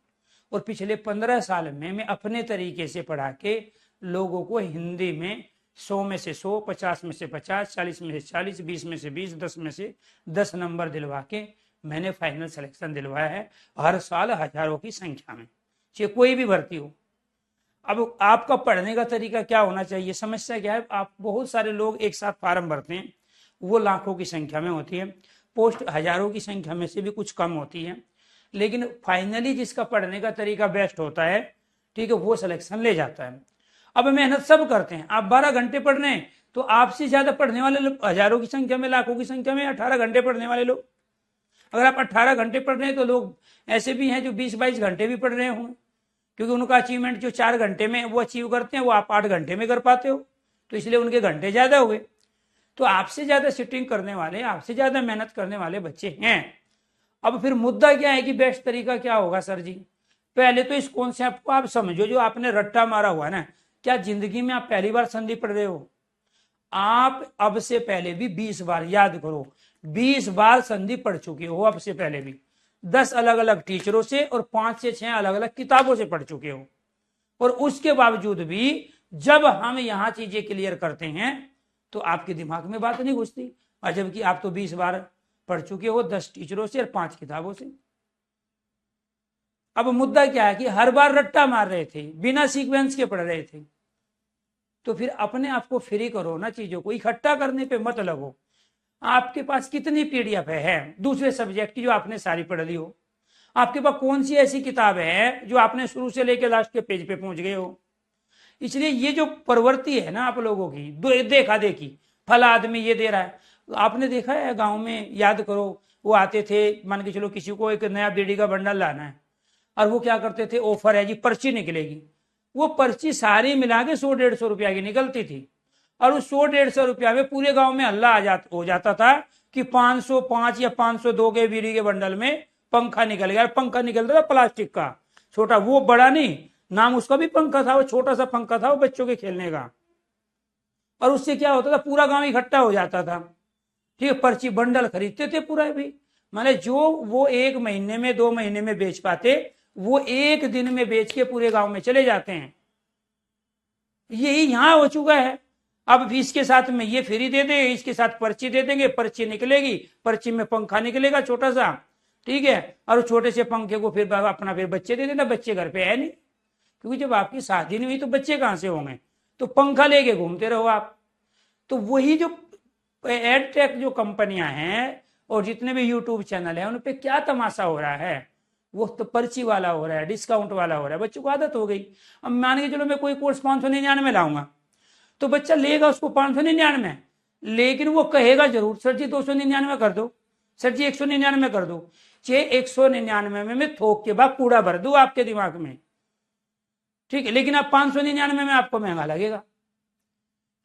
और पिछले 15 साल में मैं अपने तरीके से पढ़ा के लोगों को हिंदी में 100 में से 100, 50 में से 50, 40 में से 40, 20 में से 20, 10 में से 10 नंबर दिलवा के मैंने फाइनल सिलेक्शन दिलवाया है, हर साल हजारों की संख्या में, चाहे कोई भी भर्ती हो। अब आपका पढ़ने का तरीका क्या होना चाहिए, समस्या क्या है, आप बहुत सारे लोग एक साथ फार्म भरते हैं, वो लाखों की संख्या में होती है, पोस्ट हजारों की संख्या में से भी कुछ कम होती है, लेकिन फाइनली जिसका पढ़ने का तरीका बेस्ट होता है, ठीक है, वो सिलेक्शन ले जाता है। अब मेहनत सब करते हैं, आप 12 घंटे पढ़ रहे हैं, तो आपसे ज्यादा पढ़ने वाले लोग हजारों की संख्या में, लाखों की संख्या में 18 घंटे पढ़ने वाले लोग। अगर आप 18 घंटे पढ़ रहे हैं तो लोग ऐसे भी हैं जो 20-22 घंटे भी पढ़ रहे होंगे, क्योंकि उनका अचीवमेंट जो 4 घंटे में वो अचीव करते हैं, वो आप 8 घंटे में कर पाते हो, तो इसलिए उनके घंटे ज्यादा हो गए। तो आपसे ज्यादा सिटिंग करने वाले, आपसे ज्यादा मेहनत करने वाले बच्चे हैं। अब फिर मुद्दा क्या है कि बेस्ट तरीका क्या होगा सर जी, पहले तो इस कॉन्सेप्ट को आप समझो, जो आपने रट्टा मारा हुआ ना, क्या जिंदगी में आप पहली बार संधि पढ़ रहे हो? आप अब से पहले भी 20 बार, याद करो, 20 बार संधि पढ़ चुके हो, अब से पहले भी 10 अलग अलग टीचरों से और 5 से 6 अलग अलग किताबों से पढ़ चुके हो। और उसके बावजूद भी जब हम यहाँ चीजें क्लियर करते हैं तो आपके दिमाग में बात नहीं घुसती, और जबकि आप तो 20 बार पढ़ चुके हो, 10 टीचरों से और 5 किताबों से। अब मुद्दा क्या है कि हर बार रट्टा मार रहे थे, बिना सीक्वेंस के पढ़ रहे थे। तो फिर अपने आप को फ्री करो ना, चीजों को इकट्ठा करने पे मत लगो। आपके पास कितनी पीडीएफ है दूसरे सब्जेक्ट की जो आपने सारी पढ़ ली हो? आपके पास कौन सी ऐसी किताब है जो आपने शुरू से लेकर लास्ट के पेज पे पहुंच गए हो? इसलिए ये जो प्रवृत्ति है ना आप लोगों की, देखा देखी, फला आदमी ये दे रहा है, आपने देखा है गांव में, याद करो, वो आते थे, मान के चलो किसी को एक नया बीड़ी का बंडल लाना है, और वो क्या करते थे, ऑफर है जी, पर्ची निकलेगी, वो पर्ची सारी मिला के 100-150 रुपया की निकलती थी, और उस 100-150 रुपया में पूरे गांव में हल्ला हो जाता था कि 505 या 502 के बीड़ी के बंडल में पंखा निकल गया। पंखा निकलता था प्लास्टिक का, छोटा, वो बड़ा नहीं, नाम उसका भी पंखा था, वो छोटा सा पंखा था, वो बच्चों के खेलने का। और उससे क्या होता था, पूरा गांव इकट्ठा हो जाता था, ठीक है, पर्ची बंडल खरीदते थे पूरा भी। माने जो वो 1 महीने में, 2 महीने में बेच पाते, वो 1 दिन में बेच के पूरे गांव में चले जाते हैं। यही यहां हो चुका है। अब इसके साथ में ये फ्री दे देंगे, इसके साथ पर्ची दे देंगे, पर्ची निकलेगी, पर्ची में पंखा निकलेगा छोटा सा, ठीक है, और छोटे से पंखे को फिर अपना फिर बच्चे दे देना। बच्चे घर पे है नहीं, क्योंकि जब आपकी शादी नहीं हुई तो बच्चे कहां से होंगे, तो पंखा लेके घूमते रहो आप। तो वही जो एडटेक जो कंपनियां हैं और जितने भी यूट्यूब चैनल है, उन पे क्या तमाशा हो रहा है, वो तो पर्ची वाला हो रहा है, डिस्काउंट वाला हो रहा है। बच्चों को आदत हो गई। अब मान के चलो मैं कोई कोर्स 599 लाऊंगा, तो बच्चा लेगा उसको 599, लेकिन वो कहेगा जरूर सर जी 299 कर दो, सर जी 199 कर दो। 199 में मैं थोक के बाद कूड़ा भर दूं आपके दिमाग में, ठीक है, लेकिन अब 599 में आपको महंगा लगेगा,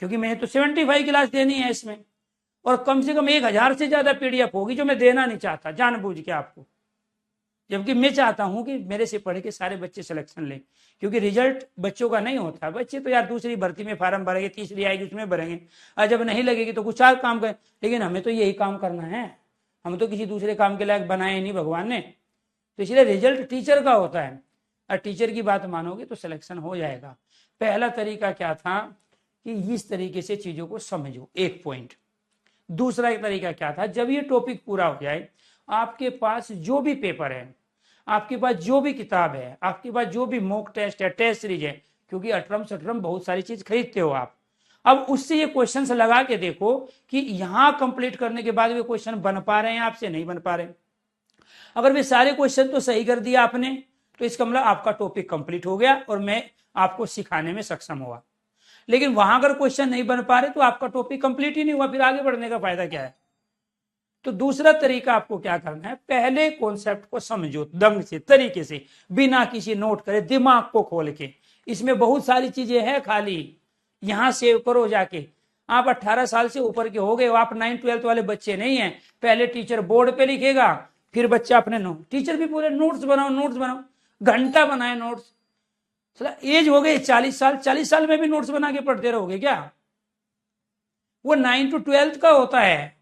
क्योंकि मैं तो 75 क्लास देनी है इसमें, और कम से कम 1000 से ज्यादा पीडीएफ होगी जो मैं देना नहीं चाहता जानबूझ के आपको, जबकि मैं चाहता हूं कि मेरे से पढ़ के सारे बच्चे सिलेक्शन लें, क्योंकि रिजल्ट बच्चों का नहीं होता। बच्चे तो यार दूसरी भर्ती में फार्म भरेंगे, तीसरी आएगी उसमें भरेंगे, और जब नहीं लगेगी तो कुछ और काम करें, लेकिन हमें तो यही काम करना है। हम तो किसी दूसरे काम के लायक बनाए नहीं भगवान ने। तो इसलिए रिजल्ट टीचर का होता है, और टीचर की बात मानोगे तो सिलेक्शन हो जाएगा। पहला तरीका क्या था कि इस तरीके से चीजों को समझो, एक पॉइंट। दूसरा एक तरीका क्या था, जब ये टॉपिक पूरा हो जाए, आपके पास जो भी पेपर है, आपके पास जो भी किताब है, आपके पास जो भी मॉक टेस्ट है, टेस्ट सीरीज है, क्योंकि अटरम सटरम बहुत सारी चीज खरीदते हो आप, अब उससे ये क्वेश्चंस लगा के देखो कि यहां कंप्लीट करने के बाद वे क्वेश्चन बन पा रहे हैं आपसे, नहीं बन पा रहे। अगर वे सारे क्वेश्चन तो सही कर दिया आपने, तो इसका मतलब आपका टॉपिक कंप्लीट हो गया और मैं आपको सिखाने में सक्षम हुआ। लेकिन वहां अगर क्वेश्चन नहीं बन पा रहे तो आपका टॉपिक कंप्लीट ही नहीं हुआ, फिर आगे बढ़ने का फायदा क्या है। तो दूसरा तरीका आपको क्या करना है, पहले कॉन्सेप्ट को समझो दंग से, तरीके से, बिना किसी नोट करे, दिमाग को खोल के। इसमें बहुत सारी चीजें हैं, खाली यहां सेव करो जाके। आप 18 साल से ऊपर के हो गए हो, आप 9th 12th वाले बच्चे नहीं हैं। पहले टीचर बोर्ड पे लिखेगा, फिर बच्चा अपने नोट, टीचर भी बोले नोट्स बनाओ, नोट्स बनाओ, घंटा बनाए नोट्स। एज हो गई 40 साल, 40 साल में भी नोट्स बना के पढ़ते रहोगे क्या? वो 9 to 12 का होता है।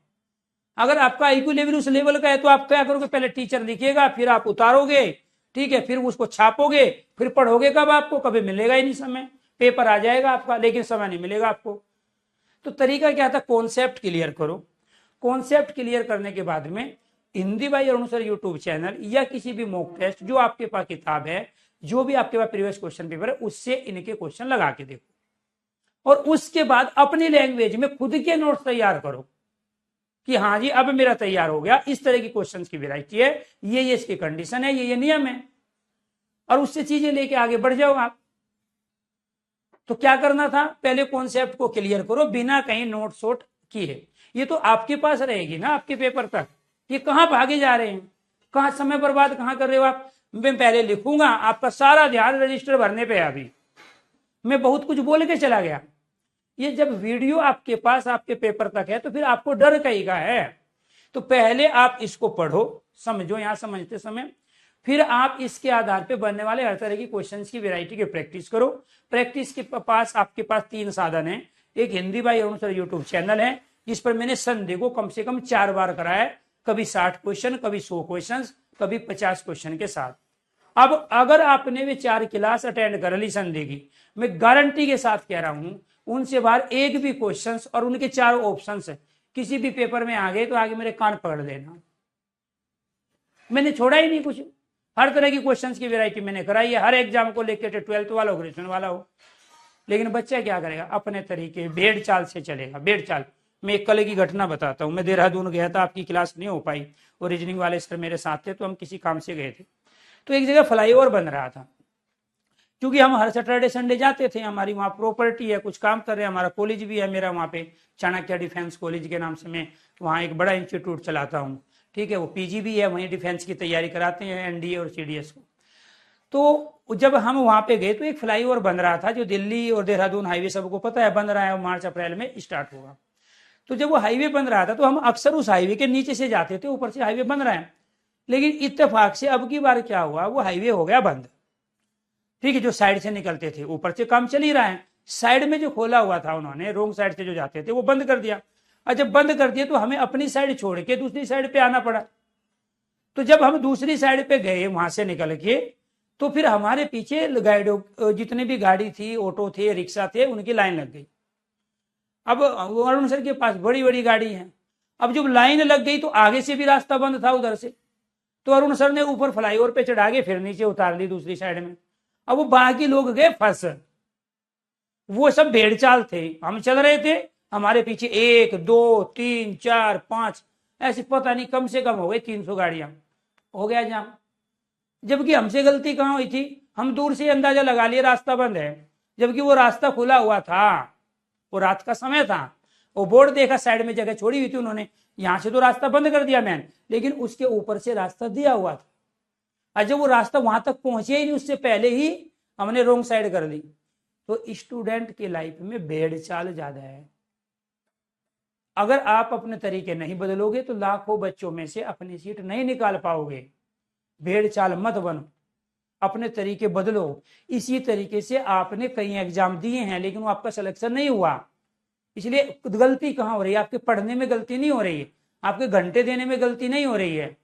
अगर आपका आईक्यू लेवल उस लेवल का है तो आप क्या करोगे, पहले टीचर लिखेगा, फिर आप उतारोगे, ठीक है, फिर उसको छापोगे, फिर पढ़ोगे कब? आपको कभी मिलेगा ही नहीं समय, पेपर आ जाएगा आपका, लेकिन समय नहीं मिलेगा आपको। तो तरीका क्या था, कॉन्सेप्ट क्लियर करो। कॉन्सेप्ट क्लियर करने के बाद में Hindi by Arun sir YouTube channel या किसी भी मॉक टेस्ट, जो आपके पास किताब है, जो भी आपके पास प्रीवियस क्वेश्चन पेपर है, उससे इनके क्वेश्चन लगा के देखो, और उसके बाद अपनी लैंग्वेज में खुद के नोट्स तैयार करो कि हाँ जी अब मेरा तैयार हो गया, इस तरह की क्वेश्चंस की वैरायटी है, ये इसकी कंडीशन है, ये नियम है, और उससे चीजें लेके आगे बढ़ जाओ आप। तो क्या करना था, पहले कॉन्सेप्ट को क्लियर करो बिना कहीं नोट शोट किए। ये तो आपके पास रहेगी ना आपके पेपर तक, ये कहां भागे जा रहे हैं, कहां समय बर्बाद कहां कर रहे हो आप। मैं पहले लिखूंगा, आपका सारा ध्यान रजिस्टर भरने पे है। अभी मैं बहुत कुछ बोल के चला गया। ये जब वीडियो आपके पास आपके पेपर तक है तो फिर आपको डर कहीं का है। तो पहले आप इसको पढ़ो, समझो, यहां समझते समय फिर आप इसके आधार पे बनने वाले हर तरह की क्वेश्चंस की वैरायटी की प्रैक्टिस करो। प्रैक्टिस के पास आपके पास 3 साधन है। एक Hindi by Arun sir YouTube channel है, जिस पर मैंने संडे को कम से कम 4 बार कराया है, कभी 60 क्वेश्चन, कभी 100 क्वेश्चन, कभी 50 क्वेश्चन के साथ। अब अगर आपने वे 4 क्लास अटेंड कर ली संडे की, मैं गारंटी के साथ कह रहा हूं, उनसे बाहर एक भी क्वेश्चंस और उनके 4 ऑप्शंस किसी भी पेपर में आ गए तो आगे मेरे कान पकड़ लेना। मैंने छोड़ा ही नहीं कुछ, हर तरह की क्वेश्चंस की वैरायटी मैंने कराई है, हर एग्जाम को लेकर, 12th वाला हो, ग्रेजुएशन वाला हो। लेकिन बच्चा क्या करेगा, अपने तरीके भेड़ चाल से चलेगा, भेड़ चाल। मैं एक कल की घटना बताता हूँ। मैं देहरादून गया था, आपकी क्लास नहीं हो पाई, और रीजनिंग वाले सर मेरे साथ थे, तो हम किसी काम से गए थे। तो एक जगह फ्लाईओवर बन रहा था, क्योंकि हम हर सैटरडे संडे जाते थे, हमारी वहाँ प्रॉपर्टी है, कुछ काम कर रहे हैं, हमारा कॉलेज भी है मेरा वहाँ पे, चाणक्य डिफेंस कॉलेज के नाम से मैं वहाँ एक बड़ा इंस्टीट्यूट चलाता हूँ, ठीक है, वो पीजी भी है, वहीं डिफेंस की तैयारी कराते हैं, एनडीए और सीडीएस को। तो जब हम वहां पे गए तो एक फ्लाईओवर बन रहा था, जो दिल्ली और देहरादून हाईवे सबको पता है बन रहा है, मार्च अप्रैल में स्टार्ट होगा। तो जब वो हाईवे बन रहा था तो हम अक्सर उस हाईवे के नीचे से जाते थे, ऊपर से हाईवे बन रहा है। लेकिन इत्तेफाक से अब की बार क्या हुआ, वो हाईवे हो गया बंद, ठीक है, जो साइड से निकलते थे, ऊपर से काम चल ही रहा है, साइड में जो खोला हुआ था उन्होंने, रोंग साइड से जो जाते थे वो बंद कर दिया। और जब बंद कर दिया तो हमें अपनी साइड छोड़ के दूसरी साइड पे आना पड़ा। तो जब हम दूसरी साइड पे गए वहां से निकल के, तो फिर हमारे पीछे गाइडों, जितने भी गाड़ी थी, ऑटो थे, रिक्शा थे, उनकी लाइन लग गई। अब अरुण सर के पास बड़ी बड़ी गाड़ी है, अब जब लाइन लग गई तो आगे से भी रास्ता बंद था उधर से, तो अरुण सर ने ऊपर फ्लाईओवर पे चढ़ा के फिर नीचे उतार ली दूसरी साइड में। अब वो बाकी लोग गए फंस, वो सब भेड़ चाल थे, हम चल रहे थे, हमारे पीछे 1 2 3 4 5 ऐसे पता नहीं कम से कम हो गए 300 गाड़ियां, हो गया जाम। जबकि हमसे गलती कहां हुई थी, हम दूर से अंदाजा लगा लिया रास्ता बंद है, जबकि वो रास्ता खुला हुआ था, वो रात का समय था, वो बोर्ड देखा, साइड में जगह छोड़ी हुई थी उन्होंने, यहां से तो रास्ता बंद कर दिया मैंने, लेकिन उसके ऊपर से रास्ता दिया हुआ था। और जब वो रास्ता वहां तक पहुंचे ही नहीं, उससे पहले ही हमने रोंग साइड कर ली। तो स्टूडेंट की लाइफ में भेड़ चाल ज्यादा है। अगर आप अपने तरीके नहीं बदलोगे तो लाखों बच्चों में से अपनी सीट नहीं निकाल पाओगे। भेड़ चाल मत बनो, अपने तरीके बदलो। इसी तरीके से आपने कई एग्जाम दिए हैं लेकिन वो आपका सिलेक्शन नहीं हुआ, इसलिए गलती कहां हो रही है, आपके पढ़ने में गलती नहीं हो रही है, आपके घंटे देने में गलती नहीं हो रही है,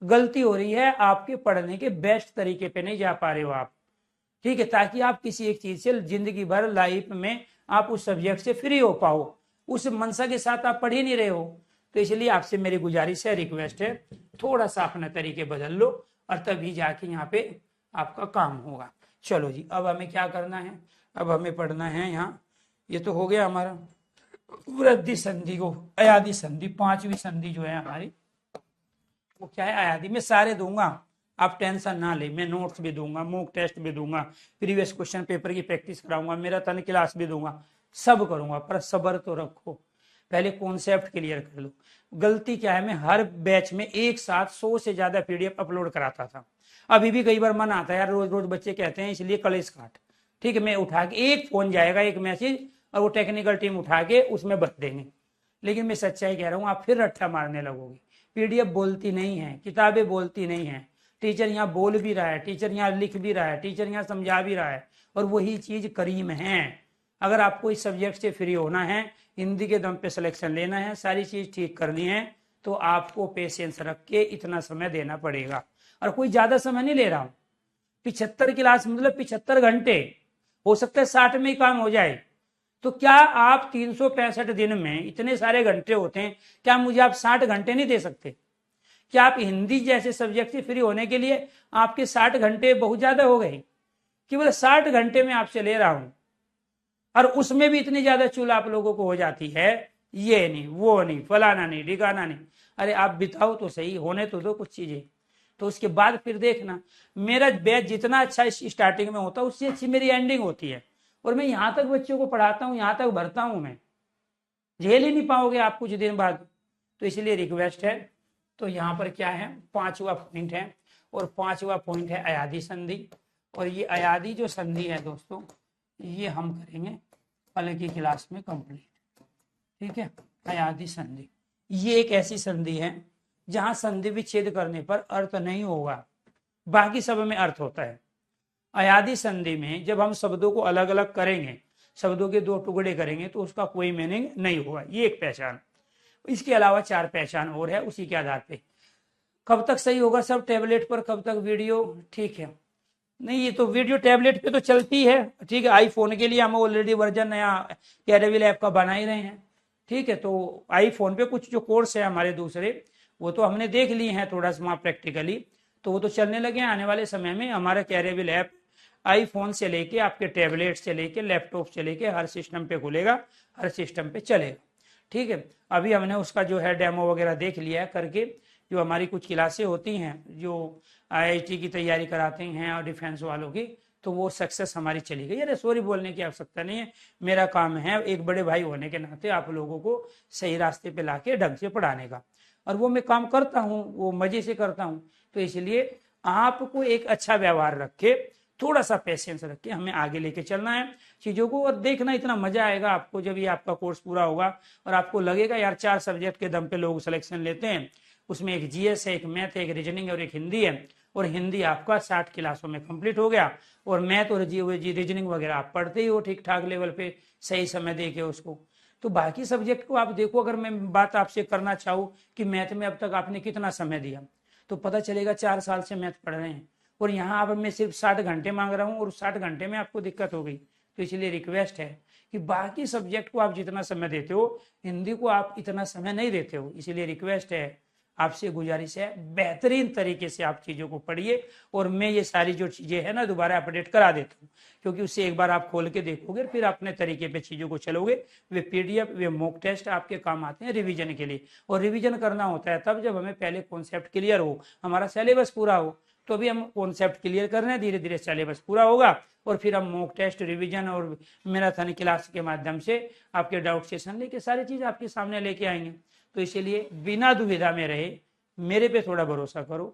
गलती हो रही है आपके पढ़ने के बेस्ट तरीके पे नहीं जा पा रहे हो आप। ठीक है, ताकि आप किसी एक चीज से जिंदगी भर लाइफ में आप उस सब्जेक्ट से फ्री हो पाओ, उस मनसा के साथ आप पढ़ ही नहीं रहे हो। तो इसलिए आपसे मेरी गुजारिश है, रिक्वेस्ट है, थोड़ा सा अपने तरीके बदल लो और तभी जाके यहाँ पे आपका काम होगा। चलो जी, अब हमें क्या करना है, अब हमें पढ़ना है यहाँ, ये तो हो गया हमारा वृद्धि संधि को, अयादि संधि, पांचवी संधि जो है हमारी वो क्या है, अयादि। मैं सारे दूंगा, आप टेंशन ना ले, मैं नोट्स भी दूंगा, मॉक टेस्ट भी दूंगा, प्रीवियस क्वेश्चन पेपर की प्रैक्टिस कराऊंगा, मेरा तन क्लास भी दूंगा, सब करूंगा, पर सब्र तो रखो, पहले कॉन्सेप्ट क्लियर कर लो। गलती क्या है, मैं हर बैच में एक साथ 100 से ज्यादा पीडीएफ अपलोड कराता था। अभी भी कई बार मन आता है यार, रोज रोज बच्चे कहते हैं, इसलिए कलेश काट। ठीक है, मैं उठा के एक फोन जाएगा, एक मैसेज, और वो टेक्निकल टीम उठा के उसमें बत देंगे। लेकिन मैं सच्चाई कह रहा हूँ, आप फिर रट्टा मारने लगोगे। पीडीएफ बोलती नहीं है, किताबें बोलती नहीं है, टीचर यहाँ बोल भी रहा है, टीचर यहाँ लिख भी रहा है, टीचर यहाँ समझा भी रहा है, और वही चीज करीम है। अगर आपको इस सब्जेक्ट से फ्री होना है, हिंदी के दम पे सिलेक्शन लेना है, सारी चीज ठीक करनी है, तो आपको पेशेंस रख के इतना समय देना पड़ेगा। और कोई ज्यादा समय नहीं ले रहा हूं, 75 क्लास मतलब 75 घंटे, हो सकता है 60 में ही काम हो जाए। तो क्या आप 365 दिन में इतने सारे घंटे होते हैं, क्या मुझे आप 60 घंटे नहीं दे सकते? क्या आप हिंदी जैसे सब्जेक्ट से फ्री होने के लिए आपके 60 घंटे बहुत ज्यादा हो गए? केवल 60 घंटे में आपसे ले रहा हूं, और उसमें भी इतनी ज्यादा चूल आप लोगों को हो जाती है, ये नहीं, वो नहीं, फलाना नहीं, ठिकाना नहीं। अरे आप बिताओ तो सही, होने तो दो कुछ चीजें, तो उसके बाद फिर देखना। मेरा बैच जितना अच्छा स्टार्टिंग में होता है, उससे अच्छी मेरी एंडिंग होती है। और मैं यहाँ तक बच्चों को पढ़ाता हूँ, यहाँ तक भरता हूँ, मैं झेल ही नहीं पाओगे आप कुछ दिन बाद। तो इसलिए रिक्वेस्ट है। तो यहाँ पर क्या है, 5वां पॉइंट है, और 5वां पॉइंट है अयादि संधि। और ये अयादि जो संधि है दोस्तों, ये हम करेंगे कल की क्लास में कंप्लीट। ठीक है, अयादि संधि ये एक ऐसी संधि है जहां संधि विच्छेद करने पर अर्थ नहीं होगा, बाकी सब में अर्थ होता है। अयादि संधि में जब हम शब्दों को अलग अलग करेंगे, शब्दों के 2 टुकड़े करेंगे, तो उसका कोई मीनिंग नहीं होगा। ये एक पहचान। इसके अलावा 4 पहचान और है, उसी के आधार पे कब तक सही होगा सब टैबलेट पर, कब तक वीडियो। ठीक है, नहीं ये तो वीडियो टैबलेट पे तो चलती है। ठीक है, आईफोन के लिए हम ऑलरेडी वर्जन नया कैरेविल ऐप का बना ही रहे हैं। ठीक है, तो आईफोन पे कुछ जो कोर्स है हमारे दूसरे, वो तो हमने देख लिए हैं थोड़ा सा प्रैक्टिकली, तो वो तो चलने लगे हैं। आने वाले समय में हमारा कैरेविल ऐप आईफोन से लेके आपके टैबलेट से लेके लैपटॉप से लेके हर सिस्टम पे खुलेगा, हर सिस्टम पे चलेगा। ठीक है, अभी हमने उसका जो है डेमो वगैरह देख लिया है करके। जो हमारी कुछ क्लासें होती हैं जो आईआईटी की तैयारी कराते हैं और डिफेंस वालों की, तो वो सक्सेस हमारी चली गई। अरे सॉरी बोलने की आवश्यकता नहीं है, मेरा काम है एक बड़े भाई होने के नाते आप लोगों को सही रास्ते पे लाके ढंग से पढ़ाने का, और वो मैं काम करता हूँ, वो मजे से करता हूँ। तो इसलिए आपको एक अच्छा व्यवहार रखे, थोड़ा सा पेशेंस रख के हमें आगे लेके चलना है चीजों को, और देखना इतना मजा आएगा आपको जब ये आपका कोर्स पूरा होगा और आपको लगेगा यार 4 सब्जेक्ट के दम पे लोग सिलेक्शन लेते हैं, उसमें एक जीएस है, एक मैथ है, एक रीजनिंग और एक हिंदी है, और हिंदी आपका 60 क्लासों में कंप्लीट हो गया, और मैथ और रीजनिंग वगैरह आप पढ़ते ही हो ठीक ठाक लेवल पे, सही समय दे के उसको। तो बाकी सब्जेक्ट को आप देखो, अगर मैं बात आपसे करना चाहूँ कि मैथ में अब तक आपने कितना समय दिया, तो पता चलेगा 4 साल से मैथ पढ़ रहे हैं, और यहाँ अब मैं सिर्फ 60 घंटे मांग रहा हूँ, और 60 घंटे में आपको दिक्कत हो गई। तो इसलिए रिक्वेस्ट है कि बाकी सब्जेक्ट को आप जितना समय देते हो, हिंदी को आप इतना समय नहीं देते हो। इसलिए रिक्वेस्ट है, आपसे गुजारिश है, बेहतरीन तरीके से आप चीजों को पढ़िए, और मैं ये सारी जो चीजें है ना दोबारा अपडेट करा देता हूँ, क्योंकि उससे एक बार आप खोल के देखोगे, फिर अपने तरीके पे चीजों को चलोगे। वे पीडीएफ, वे मॉक टेस्ट आपके काम आते हैं रिवीजन के लिए, और रिवीजन करना होता है तब जब हमें पहले कॉन्सेप्ट क्लियर हो, हमारा सिलेबस पूरा हो। तो अभी हम कॉन्सेप्ट क्लियर कर रहे हैं, धीरे धीरे सिलेबस पूरा होगा, और फिर हम मॉक टेस्ट, रिवीजन और मैराथन क्लास के माध्यम से आपके डाउट सेशन लेके सारी चीज आपके सामने लेके आएंगे। तो इसीलिए बिना दुविधा में रहे, मेरे पे थोड़ा भरोसा करो,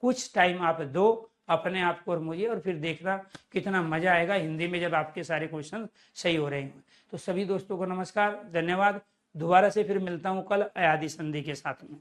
कुछ टाइम आप दो अपने आप को और मुझे, और फिर देखना कितना मजा आएगा हिंदी में जब आपके सारे क्वेश्चन सही हो रहे हैं। तो सभी दोस्तों को नमस्कार, धन्यवाद। दोबारा से फिर मिलता हूँ कल अयादि संधि के साथ में।